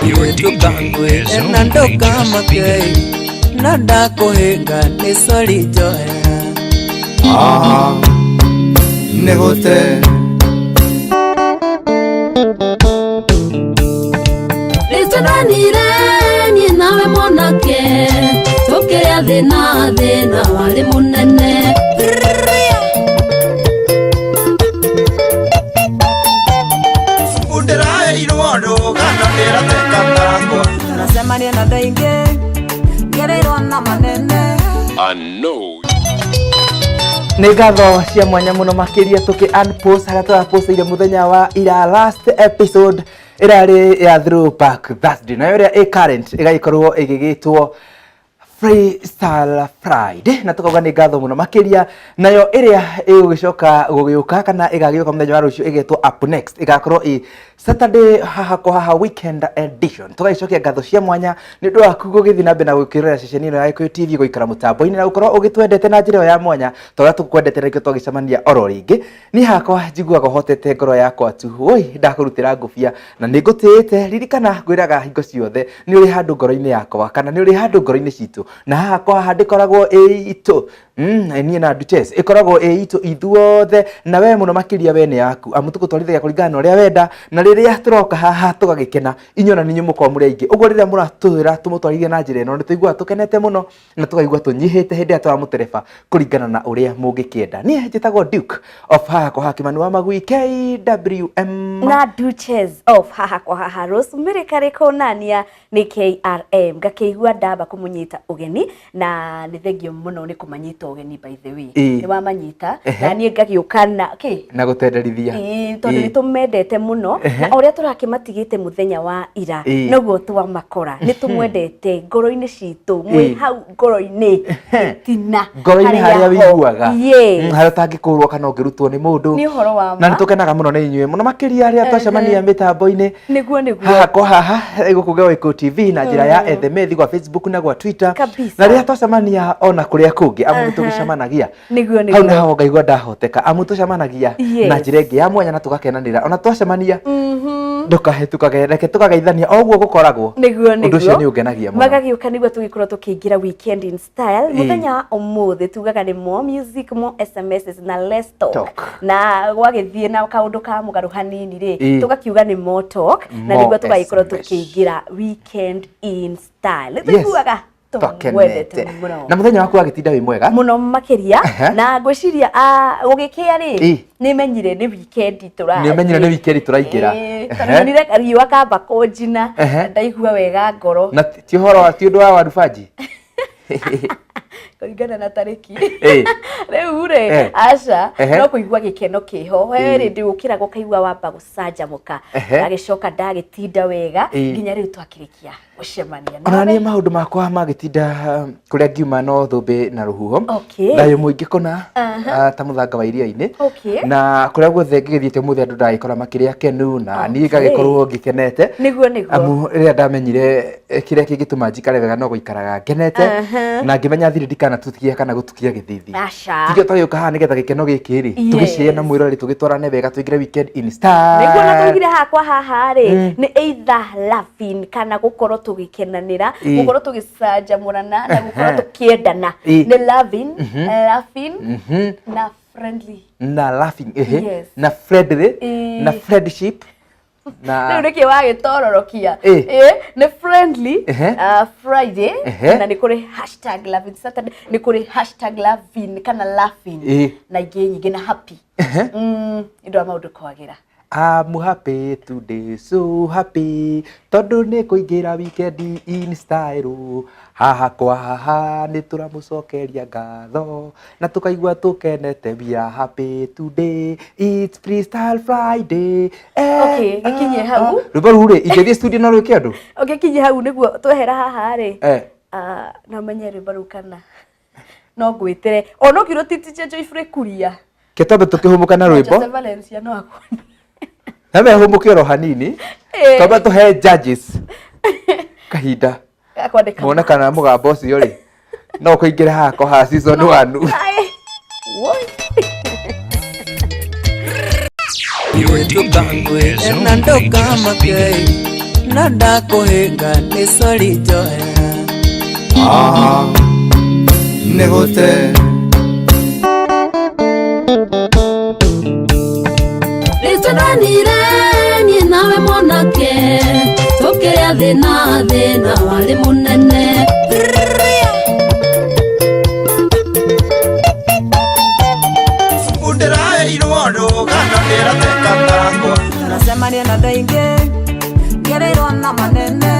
Your DJ is only just beginning. Nada kuhinga ni sori joya. Negote Listananire ni nawe monake Tokea thina wali munene Udera irondo kana ndera tekatango Nasemania na dainge Gerero na manene I know. Nĩ ngatho cia mwanya mũno makĩria tũkĩ unpost harĩa tũraposteire mũthenya wa ira last episode ĩrarĩ ya Throwback Thursday nayo ĩrĩa current ĩgagĩkorwo ĩgĩgĩtwo Freestyle Friday na tukauga nĩ ngatho mũno makĩria nayo ĩrĩa ĩgũgĩcoka gũgĩũka kana ĩgagĩũka mũthenya wa rũciũ ĩgetwo up next ĩgakorwo ĩ Saturday haha weekend edition tũgagĩcokia ngatho cia mwanya nĩ ũndũ waku gũgĩthiĩ na mbere na gũkĩrora ceceni ĩno ya Gĩkũyũ TV gũikara mũtambo-inĩ na gũkorwo ũgĩtwendete na njĩra ya mwanya tondũ tũkwendete rĩngĩ tũgĩcemania oro rĩngĩ niĩ hakwa njiguaga hotete ngoro yakwa tu oi ndakũrutĩra ngũbia na nĩ ngũtĩĩte ririkana ngwĩraga hingo ciothe nĩ ũrĩ handũ ngoro-inĩ yakwa kana nĩ ũrĩ handũ ngoro-inĩ citũ na hakwa handĩkoragwo itũ niĩ na Duchess ĩkoragwo itũ ithuothe na we mũno makĩria we nĩ yaku amu tũgũtwarithagia kũringana na ũrĩa wenda na rĩrĩa tũroka haha tũgagĩkena inyuĩ na niĩ mũkorwo mũrĩ aingĩ ũguo rĩrĩa mũratwĩra tũmũtwarithie na njĩra ĩno nĩ tũiguaga tũkenete mũno na tũkaigua tũnyihĩte hĩndĩ ĩrĩa tũramũtereba kũringana na ũrĩa mũngĩkĩenda niĩ njĩtagwo Duke of haha kwa haha Kĩmani wa Magui KWM na Duchess of haha kwa haha Rosemary Karĩkũnania nĩ KRM ngakĩigua ndamba kũmũnyita ũgeni na nĩ thengio mũno nĩ kũmanyita ũgeni by the way nĩ wamanyita na niĩ ngagĩũka na gũtenderithia tondũ nĩ tũmendete mũno na ũrĩa tũrakĩmatigĩte mũthenya wa ira noguo twamakora nĩ tũmwendete ngoro-inĩ citũ mwĩ hau ngoro-inĩ tina ngoro-inĩ harĩa wĩiguaga harĩa ũtangĩkũrwo kana ũngĩrutwo nĩ mũndũ nĩ ũhoro wa na nĩ tũkenaga mũno nĩ inyuĩ mũno makĩria arĩa twacemania mĩtambo-inĩ nĩguo haha kwa haha gũkũ Gĩkũyũ TV na njĩra ya SMS gwa Facebook na gwa Twitter na rĩrĩa twacemania ona kũrĩa kũngĩ amu tũgĩcemanagia hau naho ngaigua ndahoteka amu tũcemanagia na njĩra ĩngĩ ya mwanya na tũgakenanĩra ona twacemania ndũkahĩtũkage reke tũkageithania o ũguo gũkoragwo ũndũ ũcio nĩ ũngenagia mũno magagĩũka nĩguo tũgĩkorwo tũkĩingĩra weekend in style mũthenya wa ũmũthĩ tugaga nĩ more music more SMS na less talk na gwagĩthiĩ na kaũndũ ka mũgarũ hanini rĩ tũgakiuga nĩ more talk na nĩguo tũgagĩkorwo tũkĩingĩra weekend in style tũiguaga tũkenete na mũthenya waku wagĩtinda wĩ mwega mũno makĩria na ngwĩciria gũgĩkĩa rĩ nĩmenyire nĩ weekend tũraingĩra tondũ nire kariũa kamba kũnjina ndaigua wega ngoro na ti ũhoro ti ũndũ wa warubanji kũringana na tarĩki rĩu rĩ aca no kũigua gĩkeno kĩho we rĩndĩ ũkĩraga ũkaigua wamba gũcanjamũka agĩcoka ndagĩtinda wega nginya rĩu twakĩrĩkia gũcemania ona niĩ maũndũ makwa magĩtinda kũrĩa ngiuma no thũmbĩ na rũhuho thayũ mũingĩ kũna ta mũthanga wa iria-inĩ na kũrĩa guothe ngĩgĩthiĩte mũthĩ andũ ndagĩkora makĩrĩ akenu na niĩ ngagĩkorwo ngĩkenete amu rĩrĩa ndamenyire kĩrĩa kĩngĩtũma njikare wega no gũikaraga ngenete na ngĩmenya thirĩ ndikana tũtigie kana gũtukia gĩthithi tikio tũgĩũka haha nĩgetha gĩkeno gĩkĩ rĩ tũgĩcĩe na mwĩrore tũgĩtwarane wega tũingĩre weekend in style nĩguo na tũigire hakwa haha rĩ nĩ either laughing kana gũkorwo tũgĩkenanĩra gũkorwo tũgĩcanjamũrana na gũkorwo tũkĩendana nĩ laughing na friendly na laughing na friendly na friendship na rĩu nĩkĩ wagĩtororokia nĩ friendly Friday na nĩ kũrĩ #loving Saturday nĩ kũrĩ #loving kana laughing na ingĩ nyingĩ na happy indo wa maũndũ kwagĩra I'm happy today, so happy. Tondũ nĩ kũingĩra weekend in style. Haha kwa haha nĩ tũramũcokeria ngatho na tũkaigua tũkenete we are happy today. It's Freestyle Friday. Okay, gĩkinyie hau. Rũmba rũu rĩ ingĩthiĩ studio na rwĩke ũndũ. Okay, gĩkinyie hau nĩguo twehera haha rĩ. Na menye rũmba rũu kana no ngwĩtere. Ona ũkĩrwo titi Joyfrey Kuria. Kĩtombe tũkĩhũmũka na rwĩmbo. Valencia no akoni. Na me hũmũke oro hanini. Twamba tũhe judges kahinda. Muone kana mũgambo ũcio rĩ no kũingĩra hako ha season 1. Your DJ is only just beginning. na ndakuhinga ni sorry njohera Negote Rĩtũranire niĩ nawe mwanake tũkĩrĩa thĩna warĩ mũnene Fundera irondo kana ndera tekatangwa Tunacemania na ndaingĩ ngereirwo na manene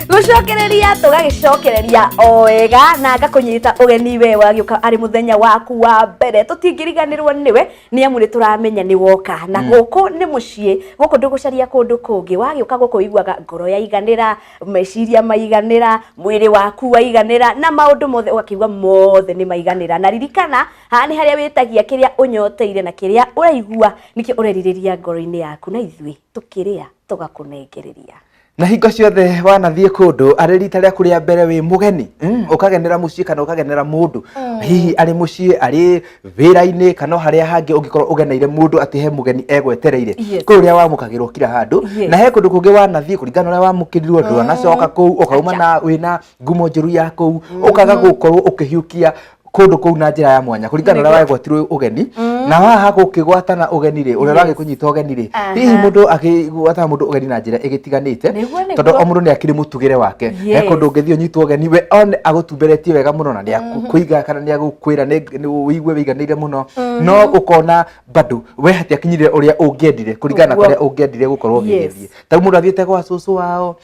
gucokereria tugagicokereria o wega na ngakunyita ugeni we wagiuka ari muthenya waku wa mbere tutingiriganirwo niwe ni amu ni turamenya ni woka na guku ni mucii guku ndugucaria kundu kungi wagiuka guku iguaga ngoro yaiganira meciria maiganira mwiri waku waiganira na maundu mothe ugakiugua mothe ni maiganira na ririkana haha ni haria witagia kiria unyoteire na kiria uraigua nikio ureririria ngoro-ini yaku na ithui tukiria tugakunengereria na hingo ciothe wanathie kundu ari rita rĩa kũrĩa mbere wi mugeni ukagenera mucii kana ukagenera mundu hihi ari mucii ari wĩra-inĩ kana harĩa hangĩ ũngĩkorwo ũgeneire mundu ati he mugeni egwetereire kũrĩa wamũkagĩrwo kira handu na he kundu kũngĩ wanathie kũringana ũrĩa wamũkĩrirwo ndwanacoka kũu ũkauma na wĩna ngumo njũru ya kũu ũkaga gũkorwo ũkĩhiũkia kundu kũu na njĩra ya mwanya kũringana ũrĩa wagwatirwo ũgeni na haha gũkĩgwatana ũgeni rĩ ũrĩa ũragĩkũnyita ũgeni rĩ hihi mũndũ akĩgwatana mũndũ ũgeni na njĩra ĩgĩtiganĩte tondũ o mũndũ nĩ akĩrĩ mũtugĩre wake he kũndũ ũngĩthiĩ ũnyitwo ũgeni we one agũtumberetie wega mũno na nĩ akũiga kana nĩ agũkwĩra nĩ ũigue wĩiganĩire mũno no ũkona bado we hatiakinyire ũrĩa ũngĩendire kũringana na kũrĩa ũngĩendire gũkorwo ũgĩthiĩ ta mũndũ athiĩte gwa cũcũ wao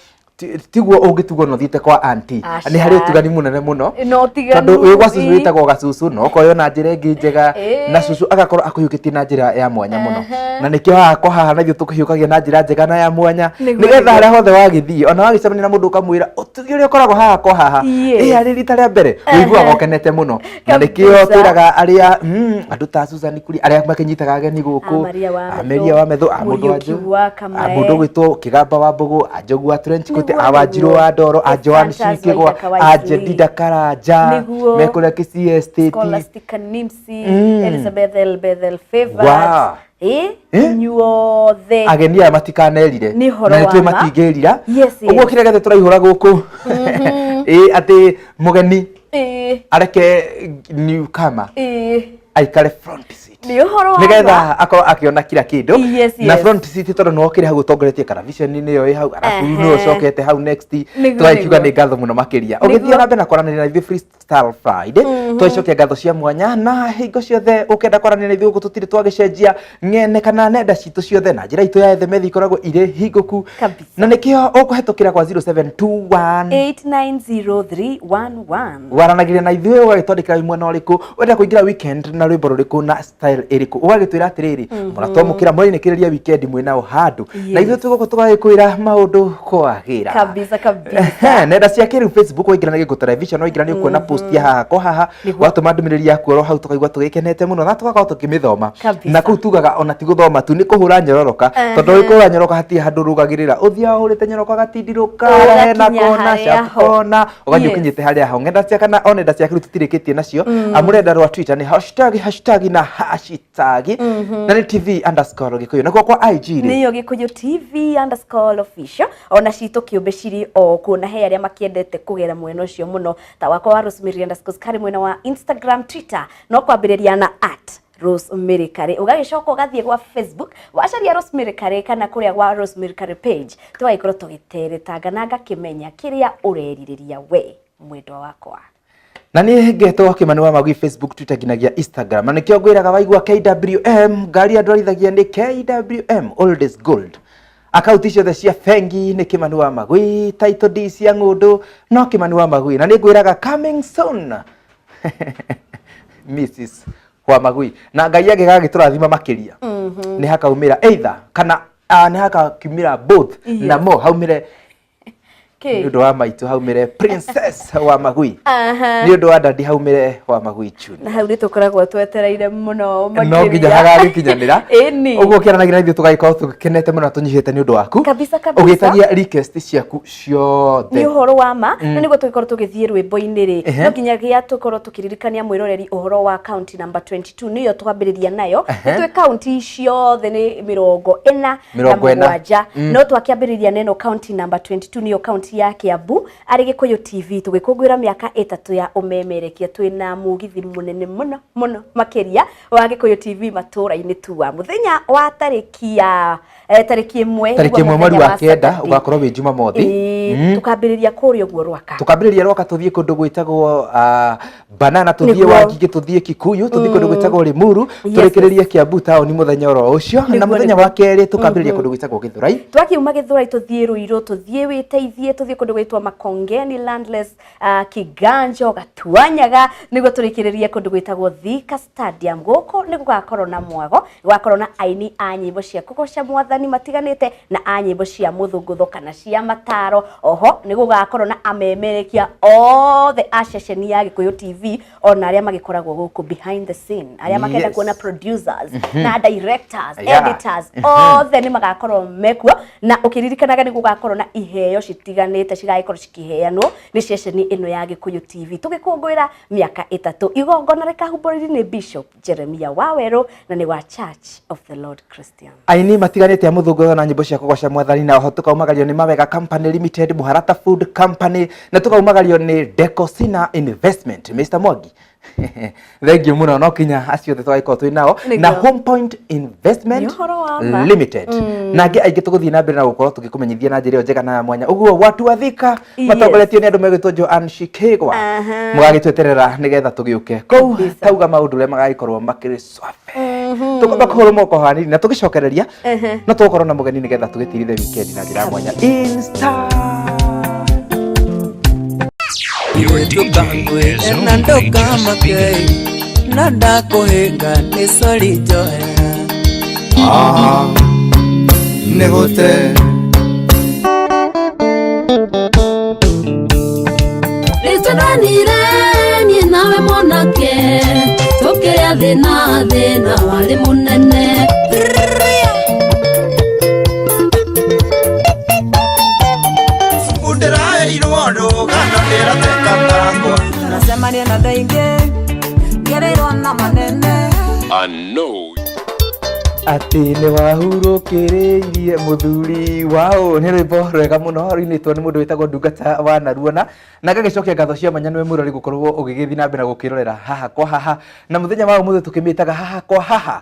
tiguo ũngĩtugwo no thiĩte kwa auntie nĩ harĩ ũtigani mũnene mũno tondũ wĩ gwa cũcũ wĩtagwo gacucu no koyo na njĩra ĩngĩ njega na cũcũ agakorwo akũhiũkĩtie na njĩra ya mwanya mũno na nĩkĩo haha na ithuĩ tũkĩhiũkagia na njĩra njega na ya mwanya nĩgetha harĩa hothe wagĩthiĩ ona wagĩcemania na mũndũ ũkamwĩra ũtugi ũrĩa ũkoragwo haha ko haha arĩ rita rĩa mbere ũiguaga ũkenete mũno na nĩkĩo twĩraga arĩa andũ ta Susan Kuri arĩa makĩnyitaga ageni gũkũ Ameria wa Metho mũndũ wanjũ mũndũ gwĩtwo Kĩgamba wa Mbũgũ Anjogu wa Trench Awanjirũ wa Ndoro Joan Cikĩgwa Jedida Karanja mekũrĩa Kisii Estate Scholastica Nimsi Elizabeth Bethel Favors inyuothe ageni aya matikanerire na nĩtũĩ matingĩrira ũguo kĩrĩa gĩothe tũraihũra gũkũ atĩ mũgeni areke newcomer aikare front seat nigetha akorwo akiona kila kindu na front seat tondũ no kire hau ũtongoretie kana vision-inĩ ĩyo ĩ hau arabu no ũcokete hau next tũrakiuga nĩ ngatho mũno makĩria ũgĩthiĩ na mbere na kwaranĩria na ithuĩ Freestyle Friday tũcokia ngatho cia mwanya na hingo ciothe ũkenda kwaranĩria na ithuĩ gũkũ tũtirĩ twagĩcenjia ng'ene kana nenda citũ ciothe na njĩra itũ ya SMS ikoragwo irĩ hingũku na nĩkĩo ũkũhetũkĩra kwa 0721890311 waranagĩria na ithuĩ ũgagĩtwandĩkĩra mwena ũrĩkũ wenda kũingĩra weekend na rwĩmbo rũrĩkũ na style ĩrĩkũ ũgagĩtwĩra atĩrĩrĩ mũratwamũkĩra mwĩnĩkĩrĩria weekend mwĩna handũ na ithuĩ tũgũkũ tũgagĩkwĩra maũndũ kwagĩra kabisa nenda cia kĩrĩu Facebook waingĩra na Gĩkũ Television waingĩra nĩ ũkuona post ya haha ko haha watũma ndũmĩrĩri yaku oro hau tũkaigua tũgĩkenete mũno na tũgakorwo tũkĩmĩthoma na kũu tugaga ona ti gũthoma tu nĩ kũhũra nyororoka tondũ kũhũra nyoroka hatirĩ handũ rũgagĩrĩra ũthiaga ũhũrĩte nyoroka gatindirũka hena kona kona ũgathiĩ ũkinyĩte harĩa ho nenda cia kana nenda cia kĩrĩu tũtirĩkĩtie nacio amũrenda rwa Twitter nĩ hashtag na hashtag na nĩ TV_Gĩkũyũ nakuo kwa IG nĩyo Gĩkũyũ TV_official ona citũ kĩũmbe cirĩ o kuona he arĩa makĩendete kũgera mwena ũcio mũno ta wakwa wa Rosemary_Kari mwena wa Instagram Twitter no kwambĩrĩria na @Rosemary Kari ũgagĩcoka ũgathiĩ gwa Facebook wacaria Rosemary Kari kana kũrĩa gwa Rosemary Kari page tũgagĩkorwo tũgĩteretanga na ngakĩmenya kĩrĩa ũrerirĩria we mwendwa wakwa na nĩ ngetwo Kimani wa Magui Facebook Twitter nginagia Instagram na nĩkĩo ngwĩraga waigua KWM ngari andwarithagia nĩ KWM oldest gold akaunti ciothe cia bengi nĩ Kimani wa Magui title deed cia ng'ũndũ no Kimani wa Magui na nĩ ngwĩraga coming soon Mrs. wa Magui na Ngai agĩgagĩtũrathima makĩria nĩ hakaumĩra either kana nĩ hakaumĩra both na mo haumĩre ni undu wa maitu haumire Princess wa Magui Aha. ni undu wa Daddy haumire wa Magui Chuni Na hau nitukoragwo twetereire muno no nginya hagagĩkinyanĩra Ĩni. ũguo kĩaranagia na ithuĩ tũgagĩkorwo tũkenete mũno tũnyihĩte nĩ ũndũ waku Kabisa, kabisa. ũgĩtagia request ciaku ciothe Ni uhoro wa ma no niguo tugikorwo tugithie rwimbo-inĩ ri Ehe. no nginyagia tukorwo tukiririkania mwiroreri uhoro wa county number 22 niyo twambiriria nayo twe county ciothe ni 40 47 no twakiambiriria neno county number 22 niyo county ya Kiambu ari Gikuyu TV tugikungwira miaka 3 ya umemerekia twina mugithi munene muno muno makiria wa Gikuyu TV matura-ini tuwa muthenya wa tariki ya tariki 1 mweri wa kenda ugakorwo wi Jumamothi tukambiriria kuria guo rwaka tukambiriria rwaka tuthie kundu gwitagwo Banana tuthie Niguo. Wangige tuthie Kikuyu tuthie kundu gwitagwo Limuru turekererie Kiambu town muthenya oro ucio na muthenya wa keri tukambiriria kundu gwitagwo Githurai twakiuma Githurai tuthie Ruiru tuthie Witeithie tuthie kundu gwitwa Makongeni Landless Kiganjo Gatuanyaga niguo turikirerie kundu gwitagwo Thika Stadium guko nigugakorwo na mwago gugakorwo na aini a nyimbo cia kugoca mwathani matiganite na a nyimbo cia muthungutho kana cia mataro oho nigugakorwo na amemerekia othe a ceceni ya Gikuyu TV ona aria magikoragwo guku behind the scene aria makenda kuona producers na directors editors othe ni magakorwo mekuo na ukiririkanaga ni gugakorwo na iheo citiganite cigagikorwo cikiheanwo ni ceceni ino ya Gikuyu TV tugikungwira miaka 3 igongona rikahumbũrĩri ni Bishop Jeremiah Waweru na ni wa Church of the Lord Christian aini matiganite ya muthungutho na nyimbo cia kugoca mwathani na oho tukaumagario ni Mawega Company Limited Muharata Food Company na tukaumagario ni Decosina Investment Mr. Mwangi thank you muno no kinya acio twaikorwo twi nao na Home Point Investment Limited na ngi aingi tuguthie na mbere na gukorwo tugikumenyithia na njira njega na mwanya uguo watu wa Thika matongoretio ni andu megwitwo Joan Shikegwa mugagitweterera nigetha tugiuke kou tauga maundu ria magagikorwo makiri swafe tukamba kuhoro moko hanini na tugicokereria no tukorwo na mugeni nigetha tugitirithie weekend na njira ya mwanya Insta tukangwe enando kama kei nanda kuhinga ni sori joya nehote Rĩtũranire niĩ nawe mwanake tũkĩrĩa thĩna warĩ mũnene ndĩraheirwo rũgano ndĩratheka Nacemania na ndaingĩ ngereirwo na manene ati ni wahurũkĩrĩirie muthuri wao ni rwĩmbo rwega mũno rũinĩtwo nĩ mũndũ wĩtagwo Ndungata wa Naruona na ngagĩcokia ngatho cia manya nĩwe mũrori gũkorwo ũgĩgĩthiĩ na mbere na gũkĩrorera haha kwa haha na mũthenya wa ũmũthĩ tũkĩmĩtaga haha kwa haha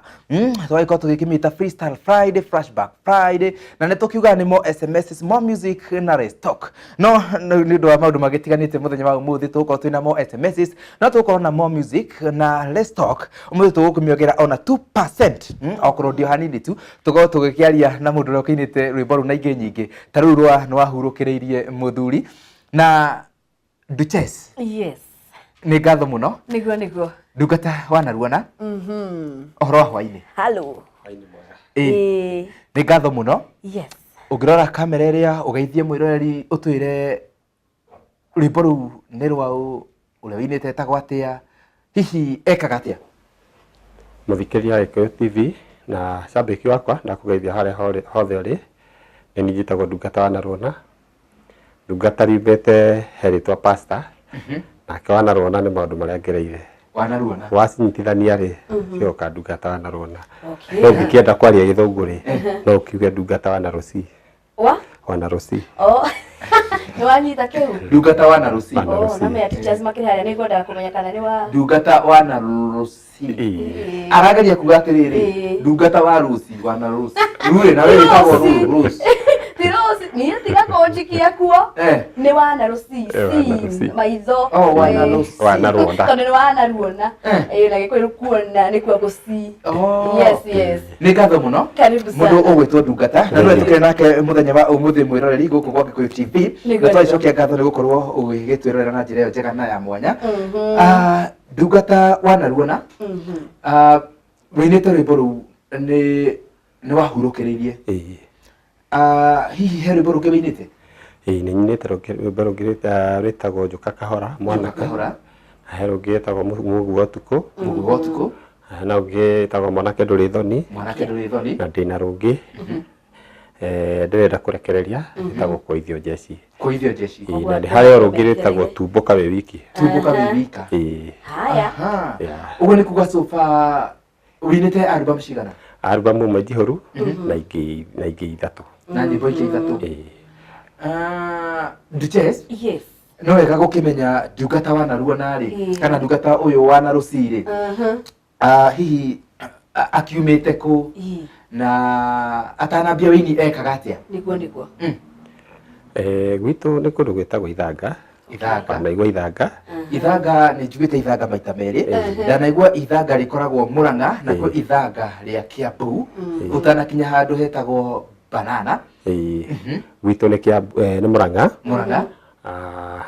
twagĩkorwo tũgĩkĩmĩta Freestyle Friday Flashback Friday na nĩ tũkiuga nĩ more SMS more music na restock no nĩ ũndũ wa maũndũ magĩtiganĩte mũthenya wa ũmũthĩ tũgũkorwo twĩna more SMS no tũgũkorwo na more music na restock ũmũthĩ tũgũkĩmĩongera ona 2% okorwo ndio hanini tu tukorwo tũgĩkĩaria na mũndũ ũrĩa ũkĩinĩte rwĩmbo rũu na ingĩ nyingĩ ta rũu rwa nĩ wahurũkĩrĩirie mũthuri na Duchess yes nĩ ngatho mũno niguo Ndungata wa Naruona ũhoro wa hwainĩ hello nĩ ngatho mũno yes ũngĩrora kamera ĩrĩa ũgeithie mwĩroreri ũtwĩre rwĩmbo rũu nĩ rwaũ ũrĩa wĩinĩte etagwo atĩa hihi ekaga atĩa Mũthikĩria wa Gikuyu TV na shabiki wakwa ndakugeithia harĩa hothe ũrĩ nĩ njĩtagwo Ndungata wa Naruona Ndungata riumĩte heritwa pastor nake wa Naruona nĩ maũndũ marĩa ngereire wa Naruona wacinyitithania rĩ cioka Ndungata wa Naruona no ũngĩkĩenda kwaria gĩthũngũ rĩ no ũkiuge Ndungata wa Narusi wa Narusi ni wanyita kiu Ndungata wa Narusi na me teachers makĩrĩa nĩ ngwenda kũmenya kana nĩ wa Ndungata wa Narusi arageria kuga atĩrĩrĩ Ndungata wa Rusi wa Narusi rũrĩ na wewe wĩtagwo Rusi Tirosi ni tiga konjikia kuo ni wa Narusi maitho wa Narusi wa Naruona tondũ nĩ wa Naruona na Gĩkũyũ kuona nĩ kwa gusi yes nĩ ngatho mũno mũndũ ũgwĩtwo Ndungata na rĩu tũkĩrĩ nake mũthenya wa ũmũthĩ mwĩroreri gũkũ gwa Gikuyu TV na twacokia ngatho nĩ gũkorwo ũgĩgĩtwĩrorera na njĩra ĩyo njega na ya mwanya Ndungata wa Naruona wĩinĩte rwĩmbo rũu nĩ wahurũkĩrĩirie hihi he rwĩmbo rũngĩ wĩinĩte Nĩ nyinĩte rwĩmbo rũngĩ rwĩtagwo Njũka Kahora Mwanake. He rũngĩ rwĩtagwo Mũguo wa Ũtukũ. Na rũngĩ rwĩtagwo Mwanake Ndũrĩ Thoni. Na ndĩna rũngĩ ndĩrenda kũrekereria rwĩtagwo Kũithio Njeci. Na nĩ harĩ rũngĩ rwĩtagwo Tumbũka Wĩ Wiki. Haya. Ũguo nĩ kuga sofa ũinĩte album cigana? Album ĩmwe njihũru na ingĩ ithatũ. Na nyĩmbo ingĩ ithatũ. Duchess? Yes. No wega gũkĩmenya ndungata wa Narua narĩ kana ndungata ũyũ wa Narũcirĩ. Hihi akiumĩte kũ na atanambia wĩini ekaga atĩa? Nĩguo. Gwitũ nĩ kũndũ gwĩtagwo Ithanga. Naigua Ithanga. Ithanga nĩ njugĩte Ithanga maita merĩ. Ndanaigua Ithanga rĩkoragwo Mũrang'a na kwĩ Ithanga rĩa Kiambu. Ũtanakinya handũ hetagwo Banana. Gwitũ nĩ Mũrang'a.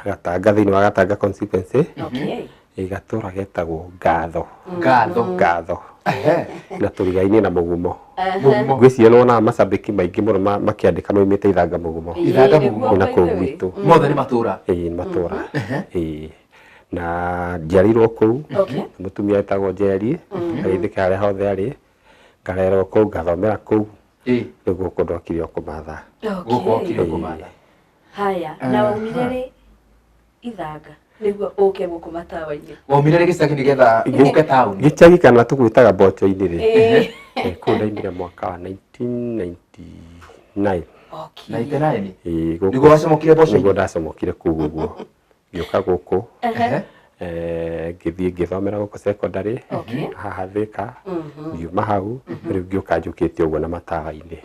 Gatanga thĩinĩ wa Gatanga constituency. Gatũra getagwo Ngatho. Na tũrigainĩ na Mũgumo. Ngwĩciria nĩ wonaga macambĩki maingĩ mũno makĩandĩka maumĩte Ithanga Mũgumo. Na kũu gwitũ. Mothe nĩ matũra. Nĩ matũra. Na njiarĩirwo kũu. Mũtumia etagwo Njeri. Agĩthĩka harĩa hothe arĩ. Ngarerwo kũu, ngathomera kũu. Nĩguo kũndokire o kũmatha. Haya, na umire rĩ Ithanga nĩguo ũke gũkũ matawa-inĩ? Waumire rĩ gĩcagi nĩgetha ũke taũni? Gĩcagi kana tũgwĩtaga Mboco-inĩ rĩ. Kũu ndaimire mwaka wa 1999. 99? Nĩguo wacomokire Mboco-inĩ? Nĩguo ndacomokire kũu ũguo. Ngĩũka gũkũ. Ngĩthiĩ ngĩthomera gũkũ secondary haha Thĩka. Ngiuma hau rĩu ngĩũka njũkĩte ũguo na matawa-inĩ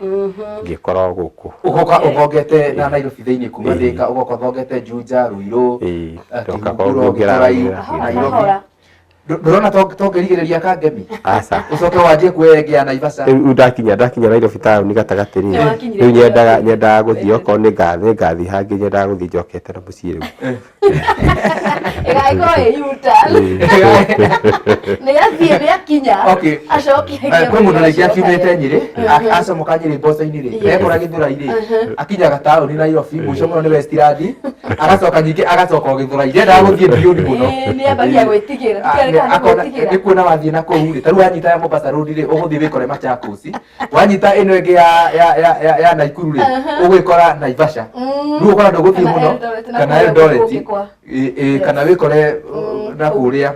ngĩkora gũkũ. Ũgoka ũthongete na Nairobi thĩinĩ kuma Thĩka, ũgoka ũthongete Juja, Ruiru, Nairobi. Ndũrona tongĩrigĩrĩria Kangemi? Aca. Ũcoke wanjie kuoya Naivasha. Rĩu ndakinya Nairobi taũni gatagatĩ rĩu. Rĩu nyendaga gũthiĩ okorwo nĩ ngathiĩ hangĩ nyendaga gũthiĩ njokete na mũciĩ rĩu. Ĩgagĩkorwo ĩ U-turn. Nĩakinya acoke. Kwĩ mũndũ rĩngĩ akiumĩte Nyĩrĩ, acomoka Nyĩrĩ Mboco-inĩ rĩ, ekora Gĩthũrai-rĩ, akinyaga taũni Nairobi, mũico mũno nĩ Westland, agacoka ningĩ agacoka o Gĩthũrai. Ndendaga gũthiĩ mbiũni mũno. Nĩambagia gwĩtigĩra. Nĩkuona wathiĩ na kũu rĩ, ta rĩu wanyita ya Mombasa Road rĩ, ũgũthiĩ wĩkore Machakos. Wanyita ĩno ĩngĩ ya Naikuru rĩ, ũgwĩkora Naivasha. Rĩu ũkora ndũgũthiĩ mũno kana Eldoret, kana wĩkore na kũrĩa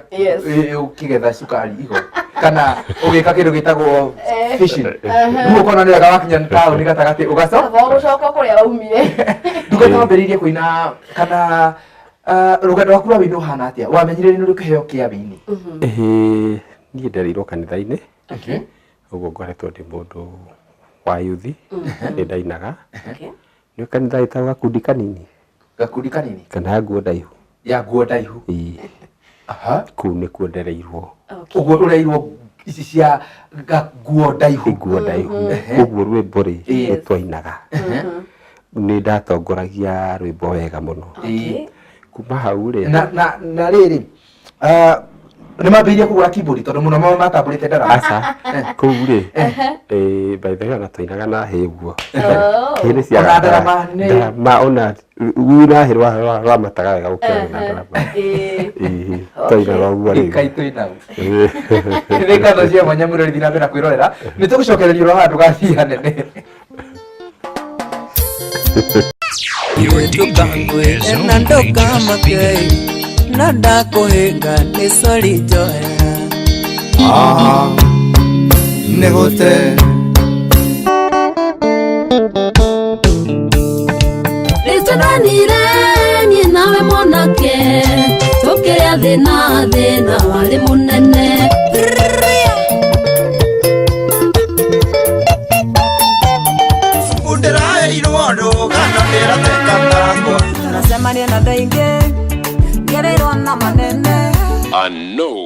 ũkĩgetha cukari igo, kana ũgĩka kĩndũ gĩtagwo fishing. Rĩu ũkona nĩ wega wakinya taũni gatagatĩ ũgacoka kũrĩa waumire. Ndungata wambĩrĩirie kũina kana rũgendo rwaku rwa wĩini ũhana atĩa? Wamenyire nĩ kĩheo kĩa wĩini? Niĩ ndereirwo kanitha-inĩ. Ũguo ngoretwo ndĩ mũndũ wa yuthi. Nĩ ndainaga. Nĩ kanitha ĩtagwo Gakundi Kanini. Gakundi Kanini? Kana ya Nguo Ndaihu. Ya Nguo Ndaihu? Kũu nĩkuo ndereirwo. Ũguo ũreirwo ici cia Nguo Ndaihu? Nguo Ndaihu. Ũguo rwĩmbo rĩ twainaga. Nĩ ndatongoragia rwĩmbo wega mũno. Kuma hau rĩ. Na rĩrĩ, nĩ mambĩrĩirie kũgũra keyboard tondũ mũno matambũrĩte ndarama. Aca. Kũu rĩ. By the way ona twainaga na hĩ ũguo. Hĩ nĩ cia ndarama ona na hĩ rwamataga wega gũkĩra na ndarama. Twainaga ũguo rĩ. Kai tũinaga. Nĩ ngatho cia mwanya mũno rĩthiĩ na mbere kwĩrorera. Nĩ tũgũcokereria ũrĩa handũ gathiĩ hanene. Na ndokamake na ndakũhĩnga nĩ sori njohera. Nĩ gũte Rĩtũranire niĩ nawe mwanake, tũkĩrĩa thĩna warĩ mũnene. Ndĩraheirwo ndũgano ndĩrateka ndangwa. Nacemania na andũ aingĩ ngereirwo na manene. I know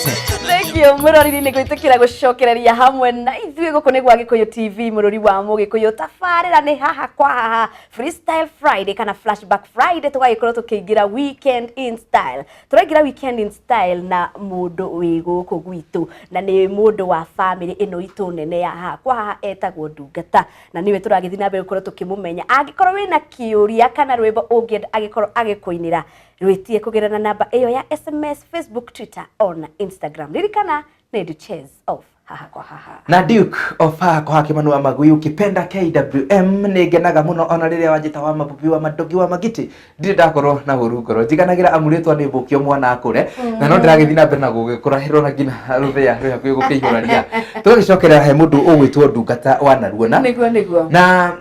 Thank you murori ni gwitukira gucokereria hamwe na ithuĩ gũkũ nĩ gwa Gĩkũyũ TV mũrori wa Mũgĩkũyũ tabarĩra nĩ haha kwa haha Freestyle Friday kana Flashback Friday tũgagĩkorwo tũkĩingĩra weekend in style tũraingĩra weekend in style na mũndũ wĩ gũkũ gwitũ na nĩ mũndũ wa family ĩno itũ nene ya haha kwa haha etagwo Ndungata na niwe tũragĩthiĩ na mbere gũkorwo tũkĩmũmenya angĩkorwo wĩna kĩũria kana rwĩmbo ũngĩenda agĩkorwo agĩkũinĩra rwitie kugerana namba iyo ya SMS, Facebook, Twitter on Instagram. Ririkana ni Duchess of haha kwa haha. Na Duke of haha kwa haha Kimanua Magui ukipenda KWM ni ngenaga muno ona riria wanjita wa mabubi wa madogi wa magiti ndire ndakorwo na hurungoro njiganagira amuritwa ni mbukio mwana akure na no ndiragithina na mbere na gugikura hiro na ngina ruthia rwa kwi gukihuraria tugicokerera he mundu ugwitwo Ndungata wa Naruona niguo na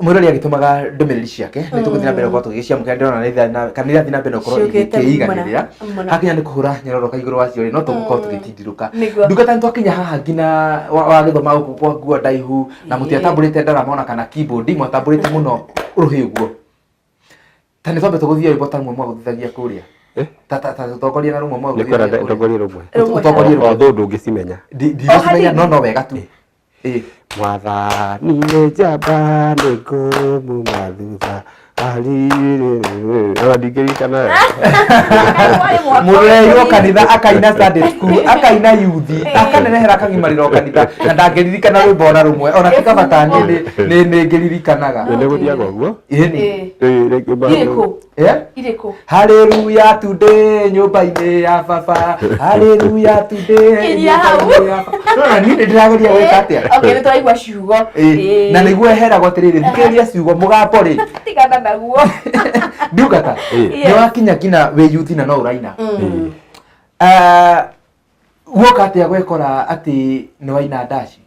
murori agitumaga ndumiriri ciake ni tuguthina mbere kwa tugicia mukende na kanira thina mbere ukorwo ikiiganirira hakinya ni kuhura nyaroroka iguru wacio no tugukorwo tugitindiruka Ndungata ntwakinya haha ngina wa githoma guku kwa nguo ndaihu na mutiatamburite ndaramona kana keyboard mwatamburite muno ruhi uguo tani twambe tuguthia ibo tamwe mwa guthithagia kuria tata tutokoria na rumwe mwa guthithagia ni ndogoria rumwe thundu ngicimenya ndicimenya no wega tu Mwathani nĩ njamba nĩ ngũmuma thutha ndingĩririkana mũrũreirwo kanitha akaina Sunday school akaina yuthi akanenehera akagimarĩra kanitha na ndangĩririkana rwĩmbo ona rũmwe ona tikabata nĩ ngĩririkanaga nĩ gũthiaga ũguo irĩkũ haleluya today nyũmba-inĩ ya baba haleluya today nyũmba-inĩ ya baba niĩ ndĩrageria gwĩka atĩa okay nĩ tũraigua ciugo na nĩguo eheragwo atĩrĩrĩ thikĩrĩria ciugo mũgambo rĩ tigana naguo Ndungata nĩ wakinya ngina wĩ yuthi na no ũraina guoka atĩa gwekora atĩ nĩ waina ndaci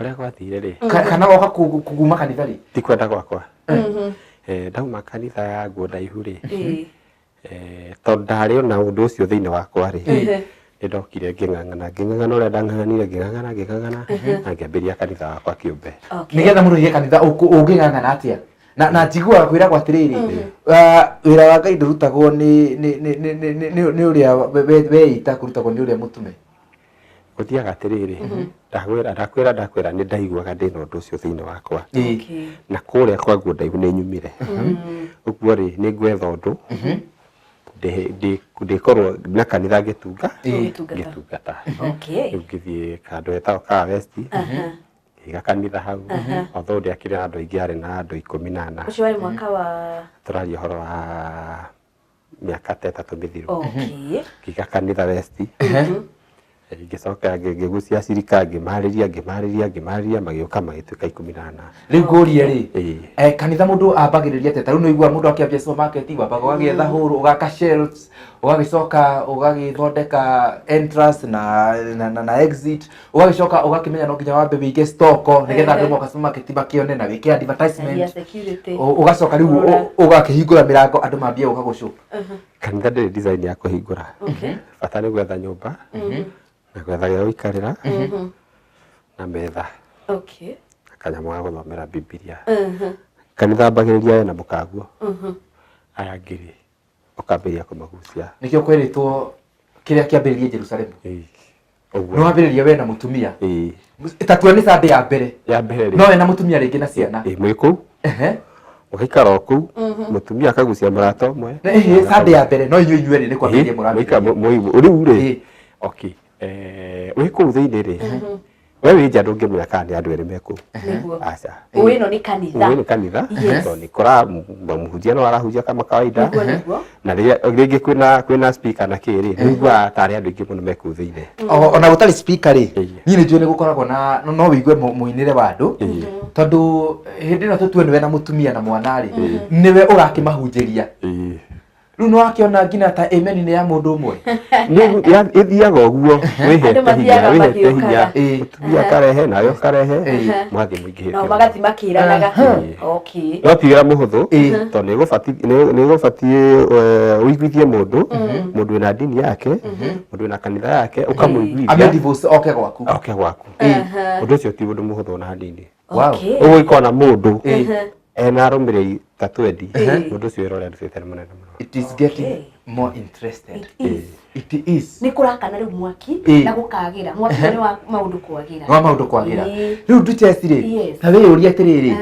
ũrĩa gwathire rĩ kana woka kuguma kanitha rĩ ti kwenda gwakwa ndauma kanitha ya nguo ndaihu rĩ tondũ ndarĩ ona ũndũ ũcio thĩinĩ wakwa rĩ nĩ ndokire ngĩng'ang'ana ũrĩa ndang'ang'anire ngĩng'ang'ana na ngĩambĩria kanitha wakwa kĩũmbe nĩgetha mũrũhie kanitha ũngĩng'ang'ana atĩa na njiguaga kwĩragwo atĩrĩrĩ wĩra wa Ngai ndũrutagwo nĩ ũrĩa weita kũrutagwo nĩ ũrĩa mũtume gũthiaga atĩrĩrĩ ndakwĩra nĩ ndaiguaga ndĩna ũndũ ũcio thĩinĩ wakwa na kũrĩa kwa nguo ndaihu nĩ nyumire ũguo rĩ nĩ ngwetha ũndũ ndĩkorwo na kanitha ngĩtungata rĩu ngĩthiĩ kando etagwo ka West iga kanitha hau although ndiakire na andũ aingĩ arĩ na andũ 14 ũcio warĩ mwaka wa tũraria ũhoro wa mĩaka 3 mĩthiru iga kanitha West ngĩcoka ngĩgucia acirika ngĩmarĩria magĩũka magĩtuĩka 18 rĩu ngũria rĩ kanitha mũndũ ambagĩrĩria atĩa ta rĩu nĩ ũiguaga mũndũ akĩambia supermarket wambaga ũgagĩetha hũrũ ũgaka shelves ũgagĩcoka ũgagĩthondeka entrance na exit ũgagĩcoka ũgakĩmenya no nginya wambe wĩige stoko nĩgetha andũ moka supermarket makĩone na wĩke advertisement ũgacoka rĩu ũgakĩhingũra mĩrango andũ mambia ũgagũcũ kanitha ndĩrĩ design ya kũhingũra bata nĩ gwetha nyũmba na gwetha gĩa gũikarĩra na metha na kanyamũ ga gũthomera Bibilia kanitha mbagĩrĩria na mũkaguo aya ngiri ũkambĩrĩria kũmagucia nĩkĩo kwĩrĩtwo kĩrĩa kĩambĩrĩrie Jerusalemu nĩ wambĩrĩria we na mũtumia tatua nĩ Sunday ya mbere no we na mũtumia rĩngĩ na ciana mwĩ kũu ũgaikara kũu mũtumia akagucia mũrata ũmwe Sunday ya mbere no inyuĩ nĩ kwambĩrĩria mũrata rĩu rĩ okay wĩ kũu thĩinĩ rĩ we wĩ nja ndũngĩmenya kana nĩ andũ erĩ me kũu aca ũĩ no nĩ kanitha tondũ nĩ kora mũhunjia no arahunjia kama kawaida na rĩngĩ kwĩna speaker na kĩrĩ nĩiguaga tarĩ andũ aingĩ mũno me kũu thĩinĩ ona gũtarĩ speaker rĩ niĩ nĩ njũĩ nĩ gũkoragwo na no wĩigue mũinĩre wa andũ tondũ hĩndĩ ĩno tũtue nĩwe na mũtumia na mwana rĩ nĩwe ũrakĩmahunjĩria rĩu nĩ wakĩona nginya ta amen nĩ ya mũndũ ũmwe ĩthiaga ũguo wĩhete hinya mũtumia akarehe nawe ũkarehe mwathiĩ mũingĩhĩte no magathi makĩranaga no ti wĩra mũhũthũ tondũ nĩ gũbatiĩ ũiguithie mũndũ wĩna ndini yake mũndũ wĩna kanitha yake ũkamũiguithia oke gwaku ũndũ ũcio ti ũndũ mũhũthũ na hanini ũgũikona mũndũ ena arũmĩrĩri tatuendi mundu ucio irore ndusite ni munene muno. It is getting more interested. It is. Ni kurakana riu mwaki na gukagira mwaki ni wa maundu kwagira. Wa maundu kwagira. Riu nduchesi ri. Ta we uria atiriri.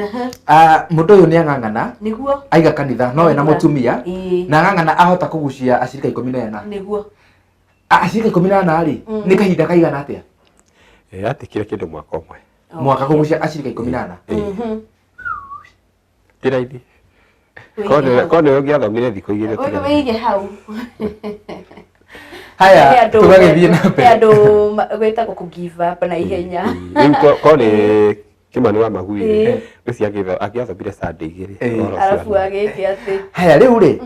Mundu uyu ni ang'ang'ana. Niguo. Aiga kanitha no we na mutumia. Na ang'ang'ana ahota kugucia acirika 14. Niguo. Acirika 14 ri. Ni kahinda kaigana atia? Atikire kindu mwaka umwe. Mwaka kugucia acirika 14. Tiraithi. Kone ungiathomire thikũ igĩrĩ tu. Wewe weige hau. Haya, tugagithie na mbere. Andu gwetagwo ku give up na ihenya. Rĩu kone Kimani wa Maguire ũcio agĩathomire Sunday igĩrĩ. Arabu agĩte atĩ. Haya, rĩu rĩ.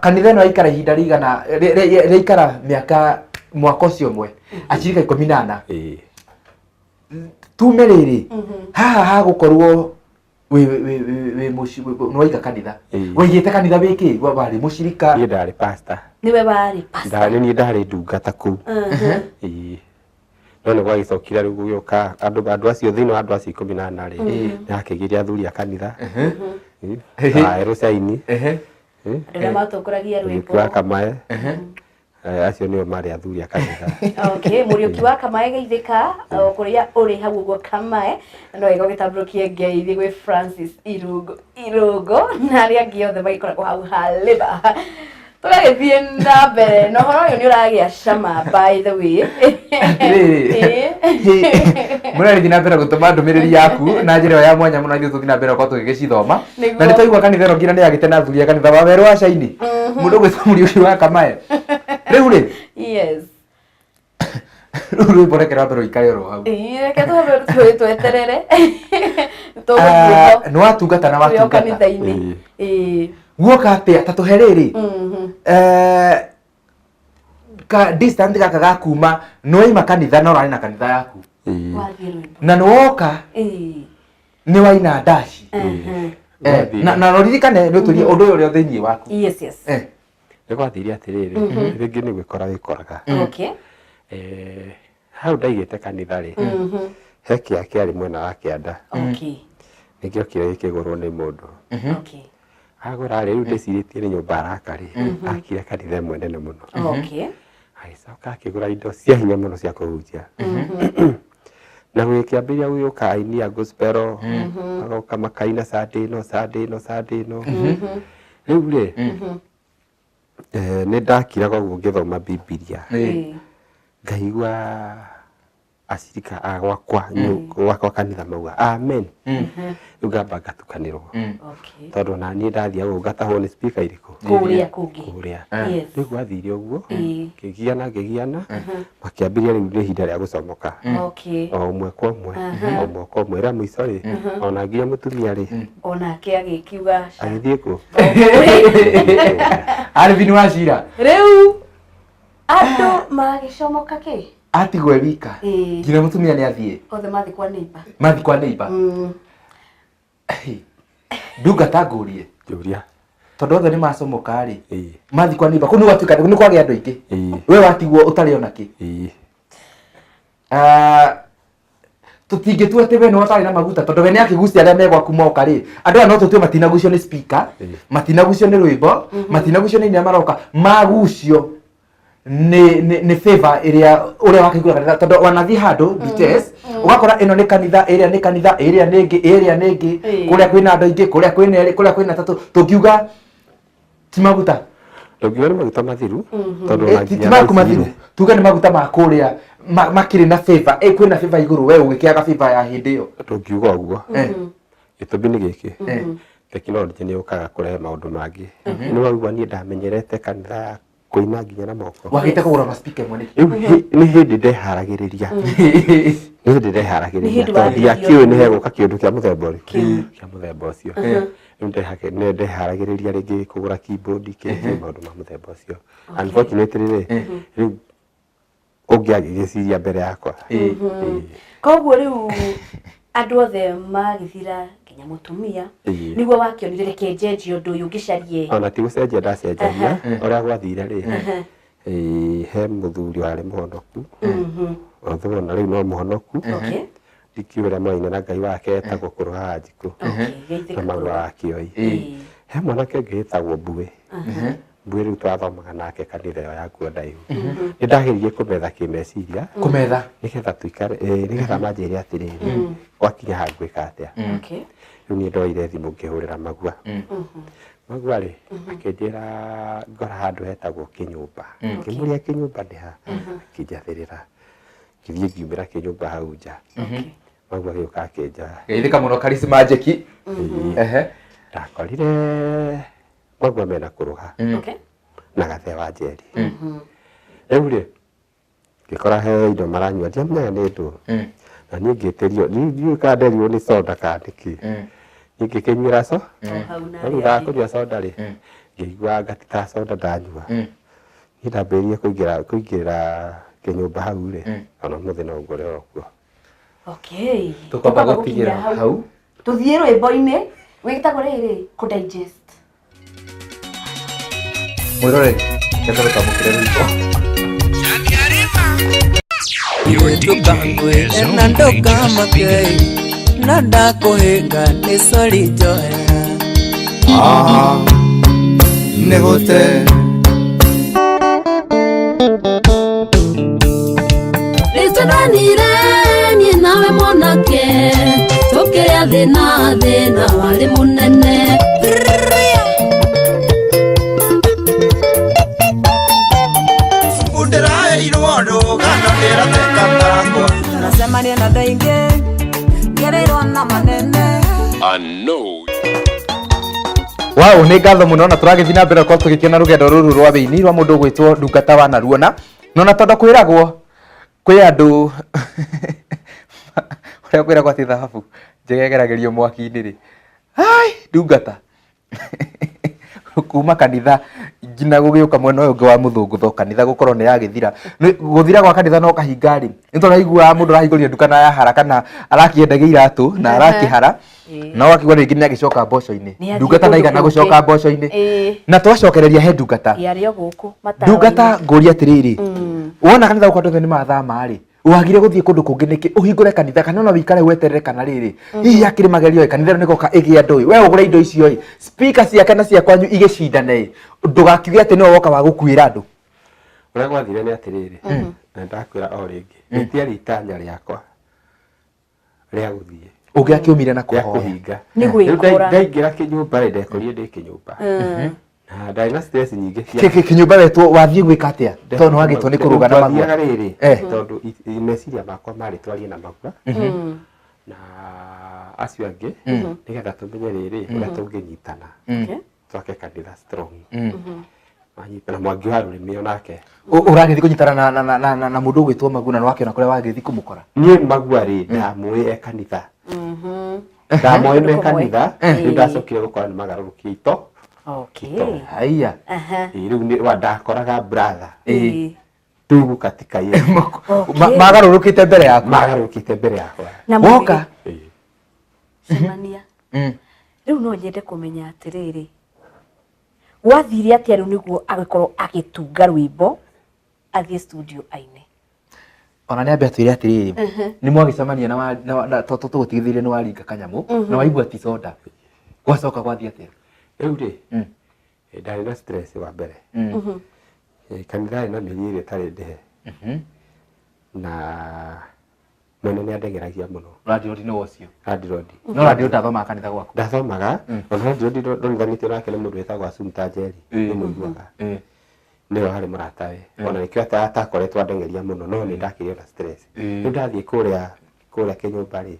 Kanitha no aikara ihinda rigana rĩikara mĩaka mwaka ũcio ũmwe. Acirika 14. Tume rĩrĩ. Haha hagukorwo we mushi noiga kanitha wigite kanitha wiki wari mushirika ni ndari pastor niwe bari pastor ndari ndungata ku no gwa gicokira riu guyoka andu acio thino andu acio 18 ri nakigiria athuri a kanitha erosaini ndio matokuragia rwimbo kwa kamae acio nio mari athuri a kanitha. Okay, Muriuki wa Kamae geithika kuria uri hau uguo Kamae no ego gitabrukie ngeithi gwi Francis Irungo na aria angĩ othe maikoragwo hau haliba tugagithie na mbere no horo uyu ni uragia cama by the way. Murari na mbere gutuma ndumiriri yaku na njira ya mwanya muno ithu tukina mbere kwa tugigicithoma na ni twaigua kanitha ro ngina ni agite na athuri a kanitha wa weru wa Shaini mundu gwitha Muriuki wa Kamae. Riu ri yes riu borekera mbere ikare ro hau reke tuhe tweterere no atungata na watungata guoka atia tatuhe riri ka distance gaka gakuma no ima kanitha no rani na kanitha yaku na nuoka ni waina dashi na roririkane no turi undu uyu thini waku. Yes yes Nĩgwathiire atĩrĩrĩ rĩngĩ nĩ gwĩkora wĩkoraga. Okay. Hau ndaigĩte kanitha rĩ he kĩa kĩarĩ mwena wa kĩanda. Okay. Nĩkĩo kĩrĩa gĩkĩgũrwo nĩ mũndũ. Okay. Agũra rĩ rĩu ndĩcirĩtie nĩ nyũmba araka rĩ akire kanitha ĩmwe nene mũno. Okay. Agĩcoka akĩgũra indo cia hinya mũno cia kũhunjia. Na gũgĩkĩambĩrĩria gũgĩũka aini a gospel agoka makaina Sunday no. Rĩu rĩ nĩ ndakiraga ũguo ngĩthoma Bibilia ngaigua acirika a gwakwa kanitha mauga amen rĩu ngamba ngatukanĩrwo tondũ na niĩ ndathiaga ũguo ngatahwo nĩ speaker irĩkũ kũrĩa rĩu gwathire ũguo ngĩgiana makĩambĩrĩria rĩu nĩ ihinda rĩa gũcomoka o ũmwe kwa ũmwe o mwaka ũmwe rĩa mũico rĩ ona nginya mũtumia rĩ onake agĩkiuga agĩthiĩ kũ Alvin Wachira rĩu andũ magĩcomoka kĩ atigwe wika ngina mutumia ni athie othe mathi kwa neighbor nduga tangurie Julia tondu othe ni macomoka ri mathi kwa neighbor kunu watuika ni kwage andu ingi we watigwo utari ona ki tutingitua ati we no watari na maguta tondu we ni akigucia aria megwaku moka ri andu aya no tutue matinagucio ni speaker matinagucio ni rwimbo matinagucio ni maroka magucio ni favor area uria wakigura kanitha tondu wanathi handu BTS ugakora ino ni kanitha area ningi kuria kwina andu ingi kuria kwina tatu tukiuga ti maguta tukiuga ni maguta mathiru tondu na ti maku mathiru tuga ni maguta ma kuria makiri na favor kwina favor iguru we ugikiaga favor ya hindi iyo tukiuga uguo gitũmi ni giki teknology ni yukaga kurehe maundu mangi ni wagua ni ndamenyerete kanitha kuina nginya na moko wagite kugura ma speaker mwene ni hindi ndeharagiriria tondu akiuĩ nĩ hegũka kĩndũ kĩa mũthemba ũcio nĩ ndeharagĩrĩria rĩngĩ kũgũra keyboard kĩngĩ maũndũ ma mũthemba ũcio unfortunately rĩu ũngĩagĩciria mbere yakwa koguo rĩu andũ othe magĩthira nginya mũtumia nĩguo wakĩonire reke njenjie ũndũ ũyũ ngĩcarie ona ti gũcenjia ndacenjagia ũrĩa gwathire rĩ he mũthuri warĩ mũhonoku ona rĩu no mũhonoku ndikiura mwaina na ngai wake etagwo kuruha njiku na magwa wa kioi he mwanake ũngĩ wĩtagwo mbue mbue rĩu twathomaga nake kanitha ĩyo yakuo ndaihu nĩ ndageririe kũmetha kĩmeciria kũmetha nĩgetha tũikare nĩgetha manjĩre atĩrĩrĩ gwakinya ha ngwĩka atĩa rĩu niĩ ndoire thimũ ngĩhũrĩra magua magua rĩ akĩnjĩra ngora handũ hetagwo kĩnyũmba ngĩmũria kĩnyũmba nĩ ha akĩnjathĩrĩra ngĩthiĩ ngiumĩra kĩnyũmba hau nja magua gĩũka akĩnja geithĩka mũno Karisi Magic ndakorire magua mena kũrũha na gathe wa njeri rĩu rĩ ngĩkora he indo maranyua ndiamenyaga nĩ ndũ na niĩ ngĩtĩrio niĩ kanderirwo nĩ soda kandĩki niĩ ngĩkĩnyuĩra so rĩu ndakũnyua soda rĩ ngĩigua ngatita soda ndanyua niĩ ndambĩrĩirie kũingĩrĩra kĩnyũmba hau rĩ ona mũthĩ no ngore o kuo tũkwamba gũtigĩra hau tuthiĩ rwĩmbo-inĩ wĩtagwo rĩrĩ kũ digest mwĩrore kenda tũtamũkĩre rwĩmbo Tukangwe na ndokamake na ndakuhinga ni sori njohera Negote Rĩtũranire niĩ nawe mwanake tũkĩrĩa thĩna warĩ mũnene Ndĩraheirwo ndũgano ndĩrateka ndangwa Nacemania na andũ aingĩ ngereirwo na manene Wow, nĩ ngatho mũno na tũragĩthiĩ na mbere gũkorwo tũgĩkena rũgendo rũrũ rwa thĩinĩ rwa mũndũ ũgwĩtwo Ndungata wa Naruona no na tondũ kwĩragwo kwĩ andũ ũrĩa kwĩragwo atĩ thahabu njĩgegeragĩrio mwaki-inĩ rĩ Ndungata kuma kanitha nginya gũgĩũka mwena ũyũ ũngĩ wa mũthũngũtho kanitha gũkorwo nĩ yagĩthira gũthira gwa kanitha no kahinga rĩ nĩ tondũ aiguaga mũndũ arahingũria nduka na yahara kana arakĩendagia iratũ na arakĩhara no akigwa rĩngĩ nĩ agĩcoka mboco-inĩ Ndungata ndaigana gũcoka mboco-inĩ na twacokereria he Ndungata Ndungata ngũria atĩrĩrĩ wona kanitha gũkorwo andũ nĩ mathama rĩ wagire gũthiĩ kũndũ kũngĩ nĩkĩ ũhingũre kanitha kana no wikare weterere kana rĩrĩ hihi akĩrĩ magerio kanitha nĩ goka ĩgĩa andũ we ũgũre indo icio speaker ciake na cia kwanyu igĩcindane ndũgakiuge atĩ nĩwe woka wa gũkuĩra andũ ũrĩa gwathire nĩ atĩrĩrĩ na ndakwĩra o rĩngĩ rĩtiarĩ itanya rĩakwa rĩa gũthiĩ ũngĩ akĩumire na kũhinga nĩgwĩkora ndaingĩra kĩnyũmba rĩ ndekorire ndĩ kĩnyũmba na ndarĩ na stress nyingĩ kĩnyũmba wetwo wathiĩ gwĩka atĩa tondũ nĩ wagĩtwo nĩ kũrũga na magua rĩrĩ tondũ meciria makwa marĩ twarie na magua na acio angĩ nĩgetha tũmenye rĩrĩ ũrĩa tũngĩnyitana twake kanitha strong na Mwangi wa Rũrĩmĩ onake ũragĩthiĩ kũnyitana na mũndũ ũgwĩtwo Maguna na wakĩona kũrĩa wagĩthiĩ kũmũkora niĩ Magua rĩ ndamũĩ e kanitha ndamũĩ me kanitha nĩ ndacokire gũkora nĩ magarũrũkie ito haiya rĩu nĩ wandakoraga brother tugu katika yeye magarũrũkĩte mbere yakwa woka cemania rĩu no nyende kũmenya atĩrĩrĩ wathire atĩa rĩu nĩguo agĩkorwo agĩtunga rwĩmbo athiĩ studio aine ona nĩ ambia twĩre atĩrĩrĩ nĩ mwagĩcemania na tũgũtigithĩrie nĩ waringa kanyamũ na waigua ti soda gwacoka gwathiĩ atĩa rĩu rĩ ndarĩ na stress wa mbere kanitha na mĩeri ĩrĩa ĩtarĩ ndĩhe na mwene nĩ andengeragia mũno Randirodi nĩ wocio Randirodi no Randirodi ndathomaga kanitha gwaku ndathomaga ona Randirodi ndonithanĩtio nake nĩ mũndũ wĩtagwo Assumpta Njeri nĩ mũiguaga nĩwe harĩ mũratawe ona nĩkĩo atakoretwo andengeria mũno no nĩ ndakĩrĩo na stress nĩ ndathiĩ kũrĩa kĩnyũmba rĩ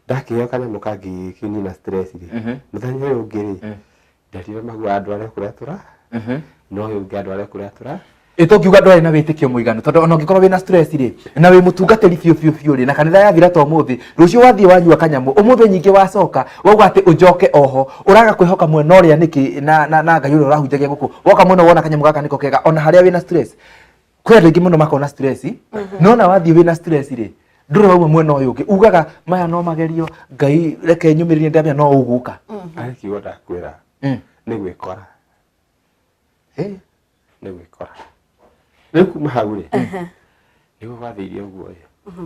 ndakĩheo kanyamũ kangĩkĩnina stress rĩ mũthenya ũyũ ũngĩ rĩ ndarire Magua andũ arĩa kũrĩa tũra no ũyũ ũngĩ andũ arĩa kũrĩa tũra ĩtũngiuga ndwarĩ na wĩtĩkio mũiganu tondũ ona ũngĩkorwo wĩna stress rĩ na wĩ mũtungatĩri biũ rĩ na kanitha yathira ta ũmũthĩ rũciũ wathiĩ wanyua kanyamũ ũmũthĩ nyingĩ wacoka wauga atĩ ũnjoke oho ũraga kwĩhoka mwena ũrĩa nĩkĩ na Ngai ũrĩa ũrahunjagia gũkũ woka mwena wona kanyamũ gaka nĩko kega ona harĩa wĩna stress kwĩ andũ aingĩ mũno makona stress no na wathiĩ wĩna stress rĩ ndũrĩ wauma mwena ũyũ ũngĩ ugaga maya no magerio Ngai reke nyumĩrĩrie ndamenya no ũgũka arĩkiuga ndakwĩra nĩ gwĩkora nĩ gwĩkora rĩu kuma hau rĩ nĩguo gwathĩire ũguo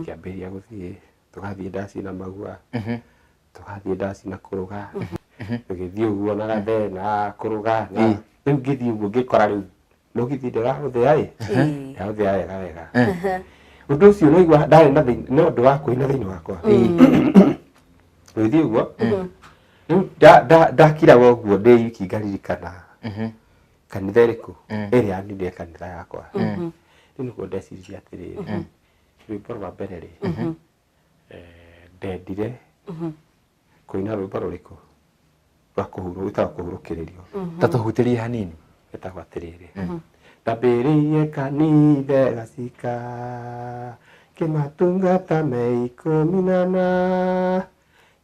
kĩambĩrĩria gũthiĩ tugathiĩ ndaci na magua tugathiĩ ndaci na kũruga tũgĩthiĩ ũguo na gathe na kũruga na rĩu ngĩthiĩ ũguo ngĩkora rĩu nũgĩthiĩ ndĩrahũthĩa ndahũthĩa wega wega ũndũ ũcio naigua ndarĩ na thĩna no ũndũ wa kũina thĩinĩ wakwa gũthiĩ ũguo rĩu ndakiraga ũguo ndĩ wiki ngaririkana kanitha ĩrĩkũ ĩrĩa yanindire kanitha yakwa rĩu nĩguo ndeciririe atĩrĩrĩ rwĩmbo rwa mbere rĩ ndendire kũina rwĩmbo rũrĩkũ rwa kũhurũkĩrĩrio ta tũhutĩrie hanini getagwo atĩrĩrĩ ndambĩrĩirie kanitha gacika kĩmatungata me 18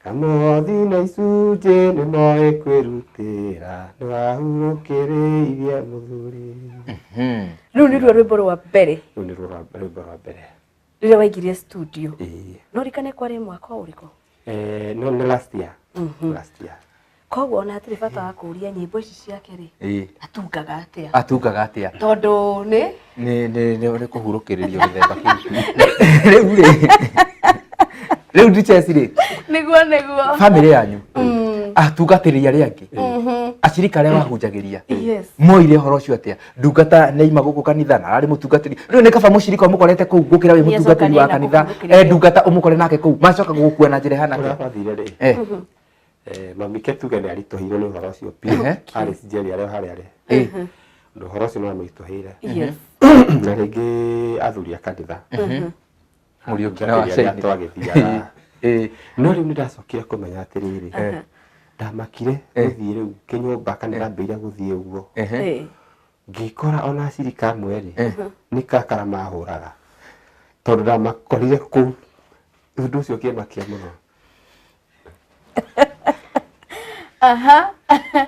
kamothi na icunjĩ nĩ moĩ kwĩrutĩra nĩ wahurũkĩrĩirie mũthuri rĩu nĩruo rwĩmbo rwa mbere rĩu nĩ rwĩmbo rwa mbere rĩrĩa waingĩrire studio no rikane kwarĩ mwaka ũrĩkũ no nĩ last year koguo ona hatirĩ bata wa kũria nyĩmbo ici ciake rĩ atungaga atĩa tondũ nĩ kũhurũkĩrĩrio gĩthemba kĩu rĩu ndichesi rĩ nĩguo family yanyu atungatĩrĩria arĩa angĩ acirika arĩa wahunjagĩria moire ũhoro ũcio atĩa ndungata nĩaima gũkũ kanitha na arĩ mũtungatĩri rĩu nĩ kaba mũcirika ũmũkorete kũu gũkĩra wĩ mũtungatĩri wa kanitha ndungata ũmũkore nake kũu macoka gũkua na njĩra ihana atĩa mamike tuge nĩ aritũhirwo nĩ ũhoro ũcio harĩ njeri arĩa harĩa ũhoro ũcio no amũritũhĩire na rĩngĩ athuri a kanitha mũriũkĩra twagĩthiaga no rĩu nĩ ndacokire kũmenya atĩrĩrĩ ndamakire gũthiĩ rĩu kĩnyũmba kana ndambĩire gũthiĩ ũguo ngĩkora ona acirika amwe rĩ nĩ kakara mahũraga tondũ ndamakorire kũu ũndũ ũcio ũkĩmakia mũno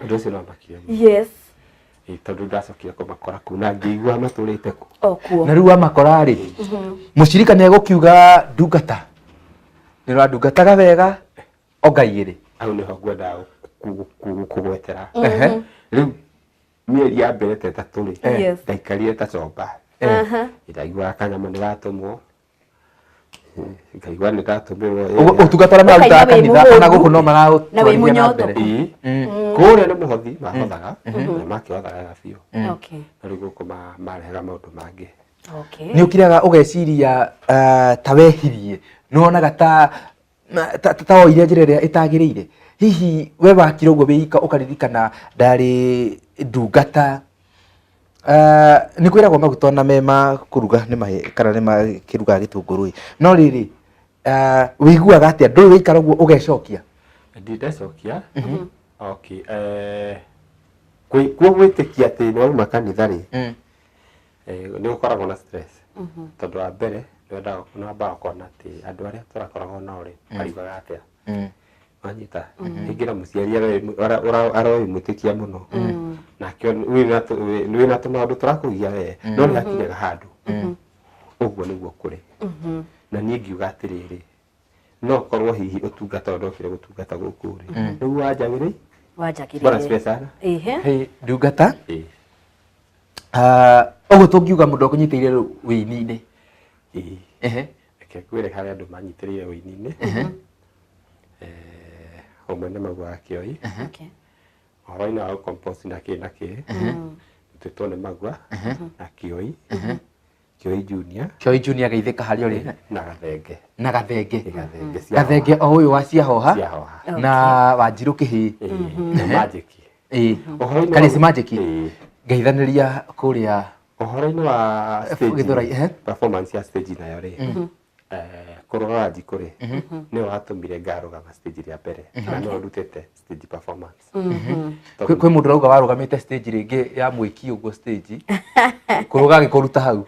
ũndũ ũcio no amakia mũno tondũ ndacokire kũmakora kũu na ngĩigua matũrĩte kũ na rĩu amakora rĩ mũcirika nĩ egũkiuga ndungata nĩ rwandungataga wega o Ngai rĩ hau nĩho ngwendaga kũgwetera rĩu mĩeri ya mbere ta ĩtatũ rĩ ndaikarire ta comba ndaiguaga kanyama nĩ gatũmwo ngaigua nĩ ndatũmĩrwo ũtungata ũrĩa marutaga kanitha ona gũkũ no maratwarithia na mbere kũrĩa nĩ mũhothi mahothaga na makĩhothaga biũ na rĩu gũkũ marehaga maũndũ mangĩ nĩ ũkiraga ũgeciria ta wehirie nĩ wonaga ta woire njĩra ĩrĩa ĩtagĩrĩire hihi we wakira ũguo wĩika ũkaririkana ndarĩ ndungata nĩ kwĩragwo maguta ona mema kũruga nĩ mahe kana nĩ makĩrugaga gĩtũngũrũ no rĩrĩ wĩiguaga atĩa ndũrĩ wĩikara ũguo ũgecokia ndindecokia kwa gwĩtĩkia atĩ nĩ wauma kanitha rĩ nĩ ũkoragwo na stress tondũ wa mbere nĩ wambaga kuona atĩ andũ arĩa tũrakoragwo nao rĩ mariugaga atĩa wanyita ingĩra mũciari aroĩ mwĩtĩkia mũno nakĩo wĩna tũmaũndũ tũrakũgia we no nĩ hakinyaga handũ ũguo nĩguo kũrĩ na niĩ ngiuga atĩrĩrĩ no korwo hihi ũtungata ũrĩa ndokire gũtungata gũkũ rĩ rĩu wanjagĩrĩire ndungata ũguo tũngiuga mũndũ ũkũnyitĩire wĩini-inĩ reke ngwĩre harĩa andũ manyitĩrĩire wĩini-inĩ ũmwe nĩ Magua Kĩoi ũhoro-inĩ wa compose na kĩ twĩtwo nĩ Magua na Kĩoi Kĩoi Junior geithĩka harĩa ũrĩ na gathenge o ũyũ wa ciahoha na Wanjirũ Kĩhĩ Kalisi Magic geithanĩria kũrĩa ũhoro-inĩ wa stage performance ya stage nayo rĩ kũrũga Wanjikũ rĩ nĩ watũmire ngarũgama stage rĩa mbere na no ndutĩte stage performance kwĩ mũndũ rauga warũgamĩte stage rĩngĩ ya mũiki ũguo stage kũrũga agĩkũruta hau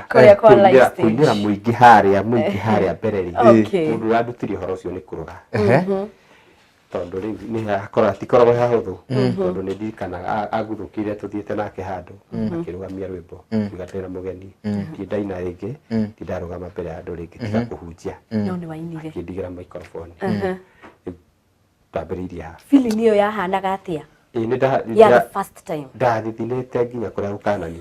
kũinĩra mũingĩ harĩa mbere rĩ mũndũ ũrandutirie ũhoro ũcio nĩ kũrũga tondũ rĩu nĩ tikoragwo hahũthũ tondũ nĩ ndirikanaga aguthũkĩire tũthiĩte nake handũ akĩrũgamia rwĩmbo ngiuga ndĩna mũgeni ndaina rĩngĩ ndarũgama mbere ya andũ rĩngĩ tiga kũhunjia akĩndigĩra microphone ndambĩrĩirie haha feeling ĩyo yahanaga atĩa ndathithinĩte nginya kũrĩa gũkanania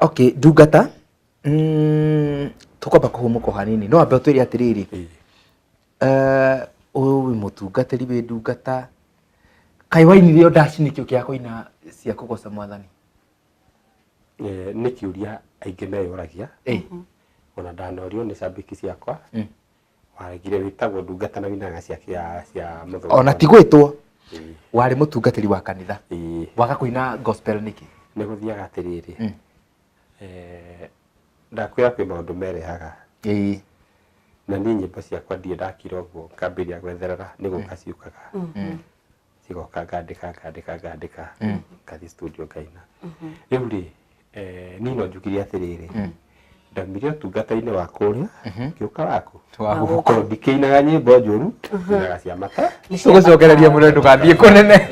okay ndungata tukwamba kuhumuka hanini no ambe twiri atiriri uyu mutungatiri wi ndungata kai wainire ndacinikio kia koina cia kugoca mwathani nĩ kiũria aingĩ meyũragia ona ndanorio nĩ cambĩki ciakwa waregire wĩtagwo ndungata na winaga cia mũthoni ona ti gwĩtwo warĩ mũtungatĩri wa kanitha waga kũina gospel nĩkĩ nĩ gũthiaga atĩrĩrĩ ndakwĩra kwĩ maũndũ merehaga na niĩ nyĩmbo ciakwa ndirĩ ndakira ũguo ngambĩrĩria gwetherera nĩ gũka ciũkaga cigoka ngandĩka ngathiĩ studio ngaina rĩu rĩ niĩ no njugire atĩrĩrĩ ndamire ũtungata-inĩ wa kũrĩa ngĩũka waku gũkorwo ndikĩinaga nyĩmbo njũru inaga cia mata tũgũcokereria mũno ndũgathiĩ kũnene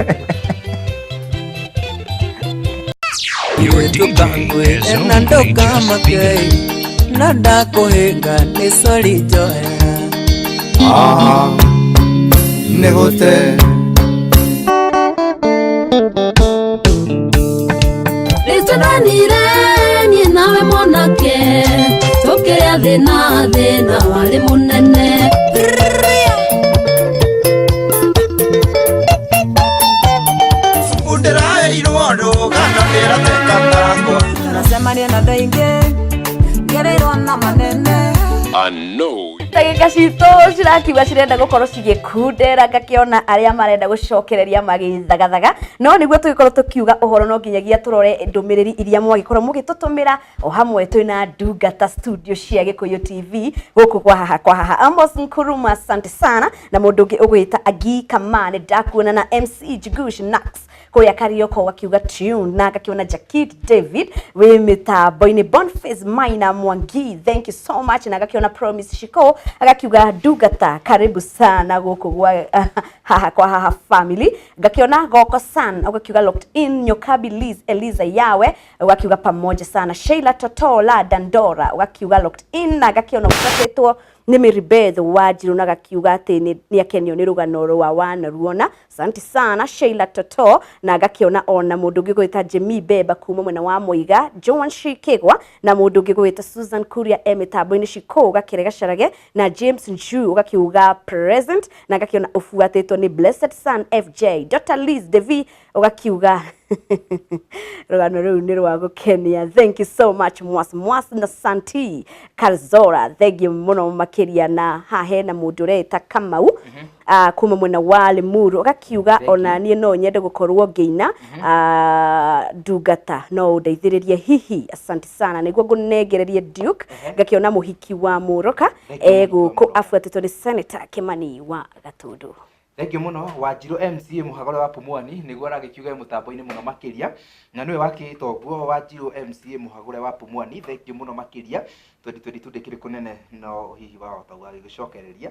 ndũkamwĩre na ndũkamake na ndakũhĩnga nĩ sori njoya nĩ gũte Nĩtũronire niĩ nawe mwanake tũkĩrĩa thĩna warĩ mũnene ndĩraheirwo rũgano ndĩratekatangwa Nacemania na andũ aingĩ ngereirwo na manene ndagĩka citũ cirakiuga cirenda gũkorwo cigĩkundera ngakĩona arĩa marenda gũcokereria magĩthagathaga no nĩguo tũgĩkorwo tũkiuga ũhoro no nginyagia tũrore ndũmĩrĩri iria mwagĩkorwo mũgĩtũtũmĩra o hamwe twĩna ndungata studio cia Gĩkũyũ TV gũkũ kwa haha Amos Nkuruma asante sana na mũndũ ũngĩ ũgwĩta Agi Kamane ndakuona na MC Jigush Nax kũrĩa Karioko gakiuga tune na gakiona Jakit David wĩ mĩtambo-inĩ Boniface Maina Mwangi thank you so much na gakiona Promise Shiko agakiuga ndungata karibu sana gũkũ gwa haha kwa haha family gakiona Goko San agakiuga locked in Nyokabi Liz Eliza yawe gakiuga pamoja sana Sheila Totola Dandora gakiuga locked in na gakiona utatĩtwo nĩ Miribeth Wanjiru na gakiuga atĩ nĩ akenio nĩ rũgano rwa wanaruona asante sana Sheila Toto na gakiona ona mũndũ ũngĩ gwĩta Jimmy Beba kuma mwena wa Muiga Joan Shikigwa na mũndũ ũngĩ gwĩta Susan Kuria mĩtambo-inĩ Shiko gakĩre gacarage na James Nju gakiuga present na gakiona ũbuatĩtwo nĩ Blessed Son FJ Dr. Liz Devi ugakiuga rũgano rũu nĩ rwa gũkenia thank you so much Mwas na Santi Karzora thank you mũno makĩria na hahe na mũndũ ũreta Kamau kuma mwena wa Limuru ugakiuga ona niĩ no nyende gũkorwo ngĩina ndungata no ũndeithĩrĩrie hihi asante sana nĩguo ngũnengererie Duke gakiona mũhiki wa Mũroka gũkũ afuatĩtwo nĩ Senator Kimani wa Gatundu. Thank you muno Wanjiru MCA Muhagũre wa Pumwani nĩguo aragikiuga mũtambo-inĩ mũno makĩria na nĩwe wakĩtwo guo Wanjiru MCA Muhagũre wa Pumwani thank you muno makĩria 2022 ndĩkĩrĩ kũnene no hihi wahota gũgĩcokereria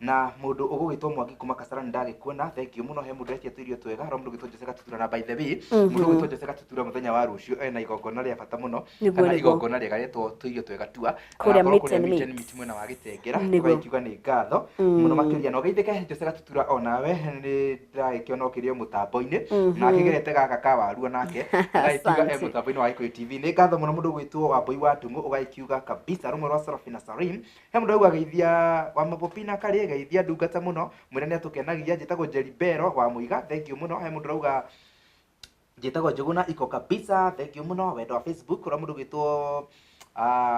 na mũndũ ũgũgĩtwo Mwangi kuma Kasarani ndagĩkuona thank you muno he mũndũ etia tũirio twega ro mũndũ ũgĩtwo Jose Gatutura na by the way mũndũ ũgĩtwo Jose Gatutura mũthenya wa rũciũ ena igongona rĩa bata mũno kana igongona rĩega rĩetwo tũirio twega tua kũrĩa meet mwena wa Gĩtengera tũgĩkiuga nĩ ngatho mũno makĩria no geithĩke Jose Gatutura onawe nĩ ndagĩkĩona ũkĩrĩo mũtambo-inĩ na akĩgerete gaka ka waru nake agĩkiuga he mũtambo-inĩ wa Gĩkũyũ TV nĩ ngatho mũno mũndũ ũgwĩtwo Wambui wa Ndung'u ũgagĩkiuga kabisa rũmwe rwa Serafina Sarim he mũndũ ũgwa geithia wa Mabopina karĩ geithia ndungata mũno mwĩna nĩ atũkenagia njĩtagwo Jeribero wa Muiga thank you mũno he mũndũ rauga njĩtagwo Njũgũna iko kabisa thank you mũno wendo wa Facebook ũrĩa mũndũ ũgĩtwo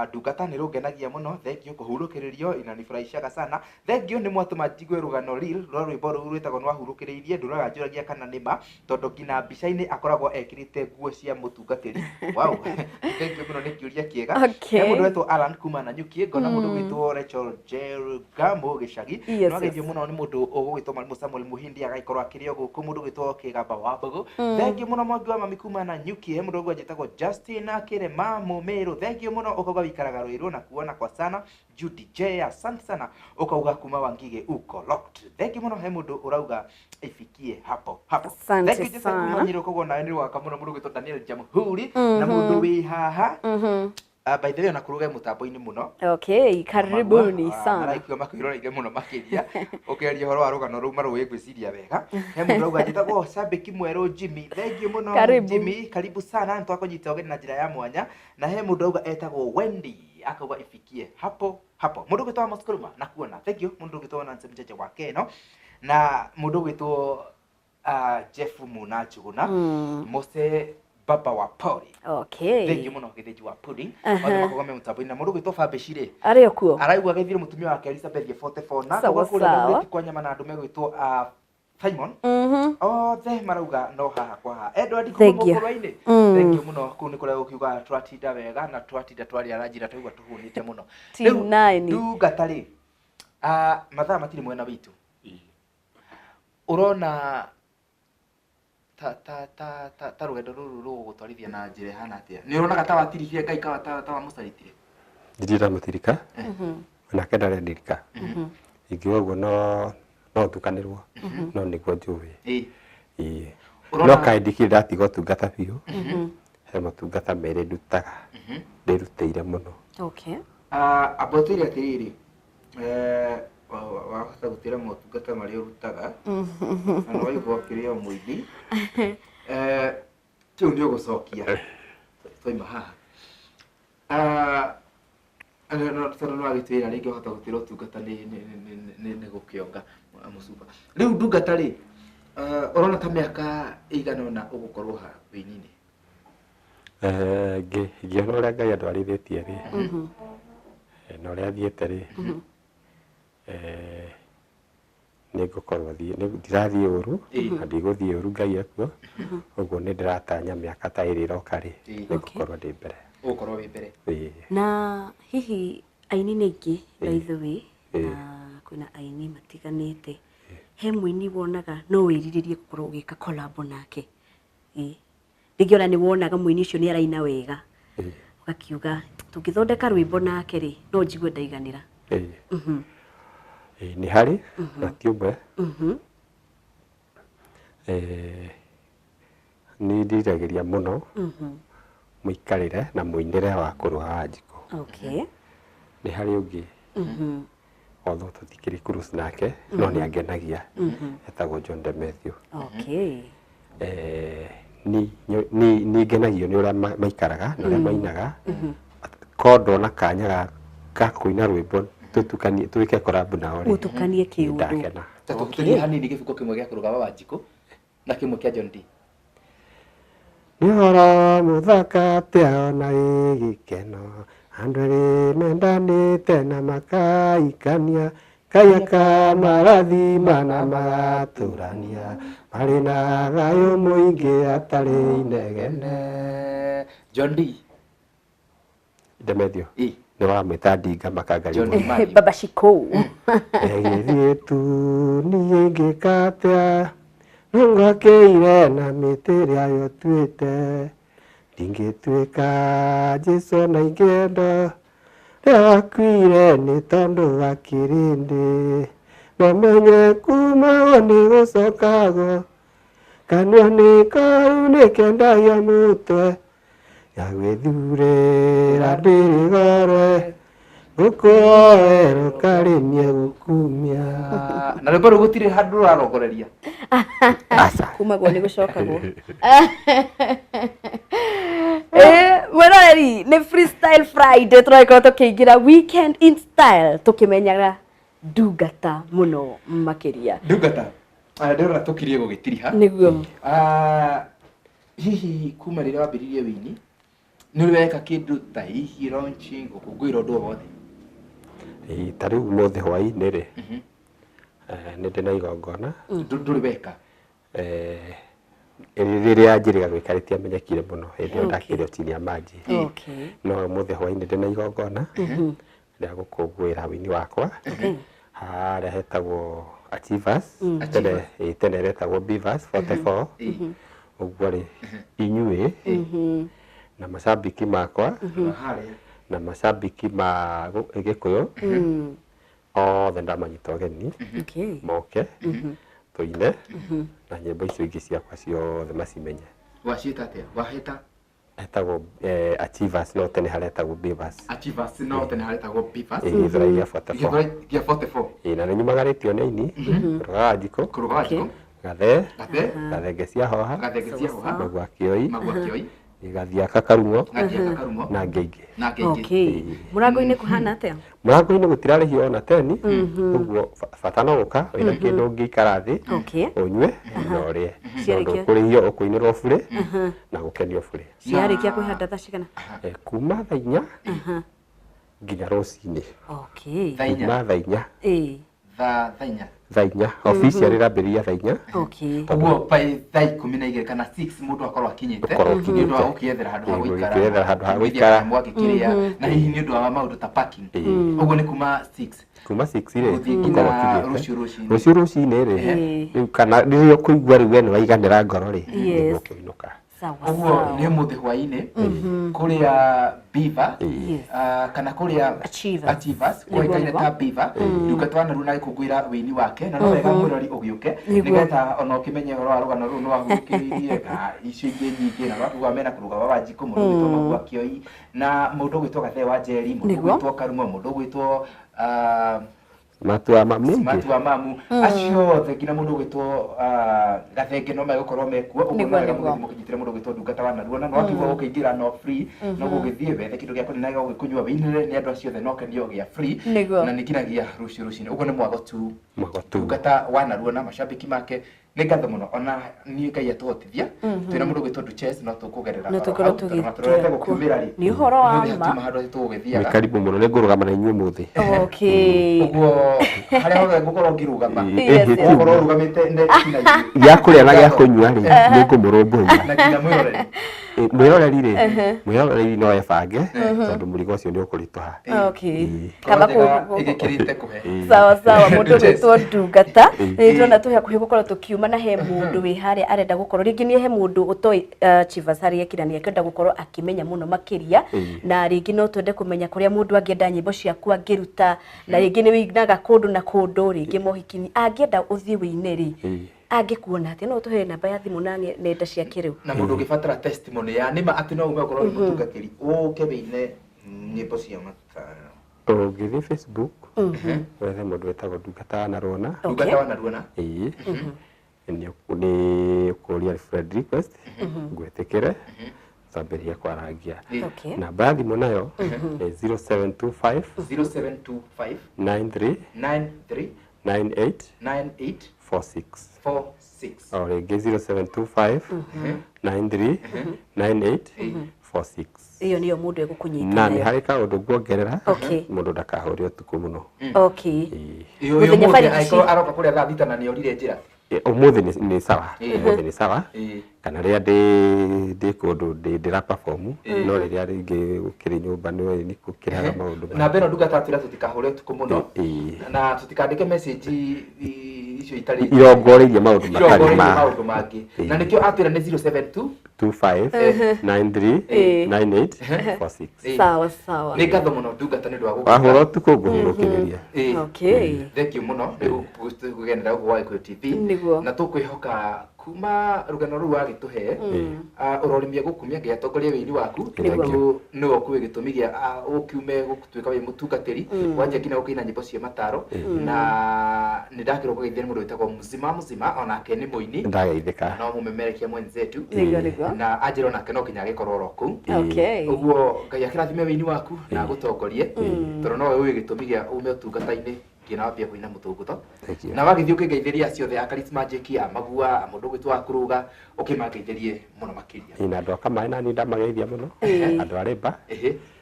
ndungata nĩ rũngenagia mũno thank you kũhurũkĩrĩrio inanifurahishaga sana thank you nĩ mwatũma njigue rũgano rĩrĩ rwa rwĩmbo rũu rwĩtagwo nĩ wahurũkĩrĩirie ndũraga njũragia kana nĩma tondũ nginya mbica-inĩ akoragwo ekĩrĩte nguo cia mũtungatĩri wow thank you mũno nĩ kĩũria kĩega he mũndũ wetwo Alan kuma na nyuki ngona mũndũ wĩtwo Rachel Jergamo gĩcagi no ageithio mũno nĩ mũndũ ũgwĩtwo Mwalimu Samuel Muhindi agaikorwo akĩrĩo gũkũ mũndũ wĩtwo Kĩgamba wa Mbũgũ thank you mũno Mwangi wa Mami kuma na nyuki he mũndũ ũgwa njĩtagwo Justin Kĩrema Mũmĩrũ thank you mũno ukauga wikaraga Rũirũ na kuona kwa sana Judy J asante sana ukauga kuma Wangige uko locked thank you muno he mundu urauga ifikie hapo asante sana kuma Nyĩrĩ ukauga nawe nĩ waka muno mundu gwĩtwo Daniel Jamhuri na mundu wĩ haha by the way na kuruga mũtambo-inĩ muno okay karibuni sana araikio makwĩroreire muno makĩria ũkĩaria ũhoro wa rũgano rũu marũĩ gwĩciria wega he mũndũ auga njĩtagwo Shabiki mwerũ Jimmy thank you muno Jimmy karibu sana nĩ twakũnyita ũgeni na njĩra ya mwanya na he mũndũ auga etagwo Wendy akauga ifikie hapo hapo. Mundu gwitwa Muskuruma na kuona. Thank you. Mundu gwitwa Nancy Mjeje wa Keno na mundu gwitwa Jeff Munachuguna Mose baba wa Pori. Okay. Thank you muno githiji wa pudding. Wale makogame mtaboni na mundu gwitwa Fabeshire. Ari okuo. Araigwa githire mutumia wake Elizabeth 44 na kwa kule kwa nyama na andume gwitwa Simon. Othe marauga no haha kwa haha. Edward kumukuru-ini. Thank you muno ku ni kule ukiuga twatinda wega na twatinda twari aranjira twaigwa tuhunite muno. T9. Ndugatari. Mathaa matiri mwena witu. Urona ta rugendo ruru rugutwarithia na njira hana atia. Ni uronaga ta watirithia Ngai ka ta wamucaritire. Ndira mutirika. Na kenda rendirika. Igiwa guo no tukanirwo. No niguo njui. No kaindiki ndatiga tungata biu. He matungata mere ndutaga. Ndirutĩire muno. Okay. Abotiri atiriri. Wahota gutira motungata mari urutaga. Na no waigua kirio muithi. Tu ndio gucokia. Toima haha. No agitwira ringi uhota gutira utungata ni gukionga musuba. Riu ndungata ri urona ta miaka igana na ugukorwo ha wini-ini. Ngiona uria Ngai andwarithitie ri. Na uria thiete ri. Nigukorwo ndirathie uru na ndigũthie uru Ngai akuo. Ũguo nĩ ndiratanya mĩaka ta ĩrĩ iroka ri nigukorwo ndi mbere. Ugukorwo wi mbere. Na hihi aini nĩ aingĩ by the way na kwĩna aini matiganĩte. He mũini wonaga no wĩrirĩrie gũkorwo ũgĩka collab nake. Rĩngĩ ona nĩ wonaga mũini ũcio nĩ araina wega. Ũgakiuga tũngĩthondeka rwĩmbo nake rĩ no njigue ndaiganĩra. Ni hari na tiumbe. Ni ndiragĩria mũno mũikarĩre na mũinĩre wa kũrũa Wanjikũ. Okay. Ni hari ũngĩ although tũtikĩrĩ cruise nake no nĩ angenagia etagwo John Demethiũ. Okay. Ni ngenagio nĩ ũrĩa maikaraga na ũrĩa mainaga. Kondo na kanya ga kũina rwĩmbo tutukanie twike collab nao ri mutukanie kiundu tutukanie hanini gibuko kimwe gya kuruga Wanjikũ na kimwe kya John D. Ni horo muthaka teo na gikeno andwere mendanite na makaikania kayaka marathima na magaturania mari na gayo muingi atari inegene. John D. Demethiũ ni wamwĩta ndinga makangari Baba Shiko. Egithie tu niĩ ngĩka atĩa nongokeire na mĩtĩ ĩrĩa yo tuĩte ndingĩtuĩka Jesũ na ingĩendo rĩrĩa wakuire nĩ tondũ wa kĩrĩndĩ nomenye kumago nĩ gũcokago kanua nĩ kau nĩ kendagia mũtwe yagwĩthurĩra ndĩrĩgore gũkũoerwo karĩmie gũkumia. Na rwĩmbo rũu gũtirĩ handũ rũrarongoreria. Kumagwo nĩ gũcokagwo. Mwĩroreri nĩ Freestyle Friday tũrakorwo tũkĩingĩra weekend in style tũkĩmenyaga ndungata mũno makĩria. Ndungata ndĩrona tũkirie gũgĩtiriha. Nĩguo. Hihi kuma rĩrĩa wambĩrĩirie wini nĩ weka kĩndũ ta hihi launching gũkũngũĩra ũndũ wothe? Ta rĩu ũmũthĩ hwaĩ-inĩ rĩ nĩ ndĩ na igongona ndũrĩ weka rĩrĩa njĩrĩga gwĩka rĩtiamenyekire mũno hĩndĩ ĩyo ndakĩrĩ chini ya maji. No ũmũthĩ hwaĩ-inĩ ndĩ na igongona rĩa gũkũngũĩra wini wakwa harĩa hetagwo Achievers tene retagwo Beavers 44. Ũguo rĩ inyuĩ na mashabiki makwa na mashabiki ma Gĩkũyũ othe ndamanyita ũgeni moke tũine na nyĩmbo icio ingĩ ciakwa ciothe macimenye. Waciĩta atĩa? Wahĩta? Hetagwo Achievers no tene haretagwo Beavers. Achievers no tene haretagwo Beavers. Gĩthũrai gĩa 44. Gĩa 44. Na nĩ nyumagaritio nĩ aini kũruga Wanjikũ. Gathe. Gathenge cia hoha. Gathenge cia hoha. Magua Kĩoi. Magua Kĩoi. igathia Karumo Ngathia Karumo na Ngeige. na Ngeige. Okay. Murango-ini kuhana atia? Murango-ini gutirarĩhio ona teni, ũguo bata no gũka wĩna kĩndũ ũngĩikara thĩ Okay. ũnyue na ũrĩe. Ciarĩkia. Kũrĩhio ũkũinĩrwo burĩ na gũkenio burĩ. Ciarĩkia kwĩhanda thaa cigana? Kuma thaa 4 nginya rũcinĩ. Okay. Kuma thaa 4 Thaa 4 thaa 4 official ĩrambĩrĩria thaa 4. Okay. Ũguo by thaa 12 kana 6 mũndũ akorwo akinyĩte nĩ ũndũ wa gũkiethera handũ ha gũikara, gũkiethera handũ ha gũikara, mwagĩkĩrĩa na hihi nĩ ũndũ wa maũndũ ta parking. Ũguo nĩ kuma 6 kuma 6 rĩ gũthiĩ nginya rũciũ rũcinĩ rĩ rĩu kana rĩrĩa ũkũigua rĩu we nĩ waiganĩra ngoro rĩ nĩguo ũkĩinũka. Ũguo nĩ ũmũthĩ hwaĩ-inĩ kũrĩa Beaver kana kũrĩa Achievers kũĩkaine ta Beaver ndungata wa Narua na gĩkũngũĩra wĩini wake na no wega mwĩrori ũgĩũke nĩgetha ona ũkĩmenye ũhoro wa rũgano rũu nĩ wahũkĩrĩirie icio ingĩ nyingĩ na rwakuga mena kũruga wa Wanjikũ, mũndũ ũgwĩtwo Magua Kĩoi na mũndũ ũgwĩtwo Gathe wa Njeri, mũndũ ũgwĩtwo Karumo, mũndũ ũgwĩtwo Matua Mamu acio othe nginya mũndũ ũgwĩtwo Gathenge no megũkorwo mekuo. Ũguo no wega mũkĩnyitĩre mũndũ ũgwĩtwo ndungata wa Narua na no akiuga ũkĩingĩra no free no gũgĩthiĩ wethe kĩndũ gĩa kũnina gĩa gũgĩkũnyua wĩinĩre nĩ andũ acio othe no kenio gĩa free na nĩ nginyagia rũciũ rũcinĩ. Ũguo nĩ mwago tu ndungata wa Narua na macambĩki make nĩ ngatho mũno ona niĩ Ngai atũhotithia twĩna mũndũ ũgwĩtwo Duchess no tũkũgerera tũrorete gũkiumĩra rĩ nĩ ũhoro wa ma handũ tũgũgĩthiaga. Nĩ karibu mũno nĩ ngũrũgama na inyuĩ mũthĩ. Okay. Ũguo harĩa hothe ngũkorwo ngĩrũgama ũkorwo ũrũgamĩte gĩa kũrĩa na gĩa kũnyua rĩ nĩ ngũmũrũmbũiya na nginya mwĩroreri mwĩroreri no ebange tondũ mũrigo ũcio nĩ ũkũritũha. Okay. Kaba ĩgĩkĩrĩte kũhe. Sawa sawa mũndũ ũgwĩtwo ndungata nĩ ndĩrona tũ hakuhĩ gũkorwo tũkiuma na he mũndũ wĩ harĩa arenda gũkorwo rĩngĩ nĩ he mũndũ ũtoĩ Chivas harĩa ekĩrania akĩenda gũkorwo akĩmenya mũno makĩria na rĩngĩ no twende kũmenya kũrĩa mũndũ angĩenda nyĩmbo ciaku angĩruta na rĩngĩ nĩ wĩinaga kũndũ na kũndũ rĩngĩ mohiki angĩenda ũthiĩ wĩine rĩ angĩkuona atĩ no tũhe namba ya thimũ na nenda cia kĩrĩu na mũndũ ũngĩbatara testimony ya nĩma atĩ no ume ũkorwo wĩ mũtungatĩri ũke wĩine nyĩmbo cia matara. Ũngĩthiĩ Facebook wethe mũndũ wĩtagwo ndungata wa Narua na ndungata wa Narua na nĩ ũkũria friend request ngwĩtĩkĩre twambĩrĩrie kwarangia. Namba ya thimũ nayo nĩ 0725 93 98 46 o rĩngĩ 0725 93 98 46. Iyo niyo mũndũ egũkũnyita na nĩ harĩ kaũndũ nguongerera mũndũ ndakahũre ũtukũ mũno. Okay. Mũthenya barĩki aroka kũrĩa thaa thita na nĩ orire njĩra ũmũthĩ nĩ sawa ũmũthĩ nĩ sawa kana rĩrĩa ndĩ kũndũ ndĩra perform no rĩrĩa rĩngĩ ũkĩrĩ nyũmba nĩ gũkĩraga maũndũ na mbeno ndungata atwĩra tũtikahũre ũtukũ mũno na tũtikandĩke message icio itarĩ irongorĩirie maũndũ matarĩ mangĩ na nĩkĩo atwĩra nĩ 072 25 93 98 46. Sawa sawa. Nĩ ngatho mũno ndungata nĩ ũndũ wa wahũra ũtukũ ngũhurũkĩrĩria. Okay. Thank you mũno nĩ gũgenera ũguo wa Gĩkũyũ TV na tũkwĩhoka kuma rũgano rũu wagĩtũhe ũrorimia gũkumia ngĩatongoria wĩini waku nĩwe ũkuĩ gĩtũmi gĩa ũkiume gũtuĩka wĩ mũtungatĩri wanjia nginya gũkĩina nyĩmbo cia mataro na nĩ ndakĩrwo kũgeithia mũndũ wĩtagwo Mzima onake nĩ mũini ndageithĩka no mũmemerekia mwenzetu na anjĩra onake no nginya agĩkorwo oro kũu. Ũguo Ngai akĩrathime wĩini waku na agũtongorie tondũ nowe ũĩ gĩtũmi gĩa ume ũtungata-inĩ kina wambia kuina mũtũngũtho na wagĩthiĩ ũkĩgeithĩria acio othe a Charismatic a Magua mũndũ ũgwĩtwo wa kũrũga ũkĩmageithĩrie mũno makĩria. Ina andũ akamaĩ na niĩ ndamageithia mũno andũ a Rĩmba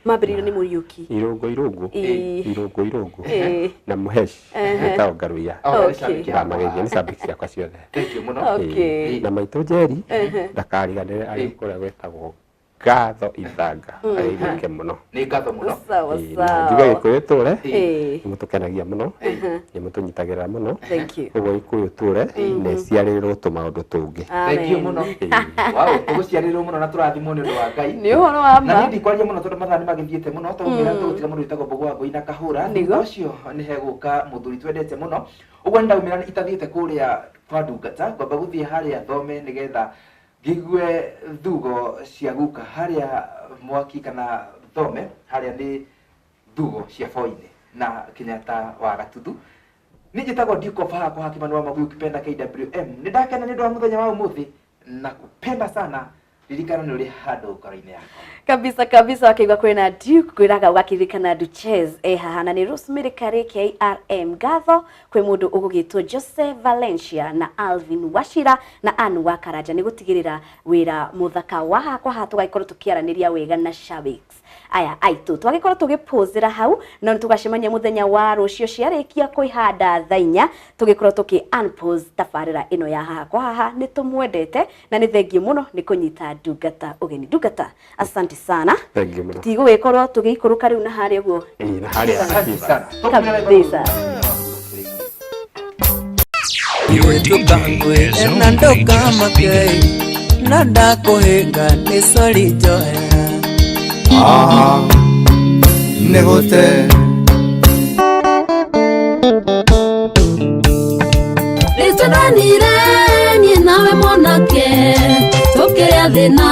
mambĩrĩirio nĩ Mũriũki irũngũ na Mũheci etagwo Ngaruia ndamageithia nĩ cambĩki ciakwa ciothe na maitũ Njeri ndakariganĩre arĩ kũrĩa gwĩtagwo Gatho Ithanga aigĩke mũno. Nĩ ngatho mũno. Sawa sawa. Njuga Gĩkũyũ tũre nĩ mũtũkenagia mũno nĩ mũtũnyitagĩrĩra mũno ũguo Gĩkũyũ tũre nĩ ciarĩrĩrwo tũmaũndũ tũngĩ. Thank you mũno. Wow tũgũciarĩrĩrwo mũno na tũrathimwo nĩ ũndũ wa Ngai. Nĩ ũhoro wa ma. Na niĩ ndikwaria mũno tondũ mathaa nĩ magĩthiĩte mũno tũgũkĩra tũgũtiga mũndũ wĩtagwo Mbogo wa Ngũi na Kahũra ũcio nĩ hegũka mũthuri twendete mũno ũguo ndaumĩra itathiĩte kũrĩa kwa ndungata kwamba gũthiĩ harĩa thome nĩgetha ngĩgue thugo cia guka harĩa mwaki kana thome harĩa nĩ thugo cia Foi-inĩ na Kenyatta wa Gatuthu. Niĩ njĩtagwo Dikofa haha kwa Hakimani wa Magui ukipenda KWM. Nĩ ndakena nĩ ũndũ wa mũthenya wa ũmũthĩ na kupenda sana ririkana nä å rä handå ngoro-inä yakwa kabisa kabisa wakiigua kwina Duke kwiraga ugakiririkana Duchess haha na ni Rosemary Kari KRM gatho kwi mundu ugugitwo Jose Valencia na Alvin Washira na Anu wa Karanja ni gutigirira wira muthaka wa hakwa ha tugaikorwo tukiaraniria wega na Shabix aya aitu twagikorwo tugipozera hau no tugacemania muthenya wa rucio ciarikia kuihanda thainya tugikorwo tuki unpose tabarira ino ya hakwa haha ni tumwendete na ni thengiu muno ni kunyita ndungata ugeni ndungata asante sana tigo wekorwo tugikuruka riu na hari uguo na hari sana kabisa tukangwe na ndoka makei na ndakuhinga ni sori njohera negote Ritonanire nie nawe monake tukiria thina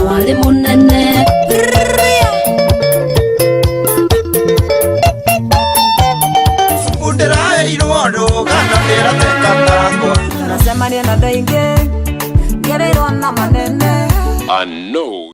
wari munene Nasema ni na dainge, gereirwo na manene. I know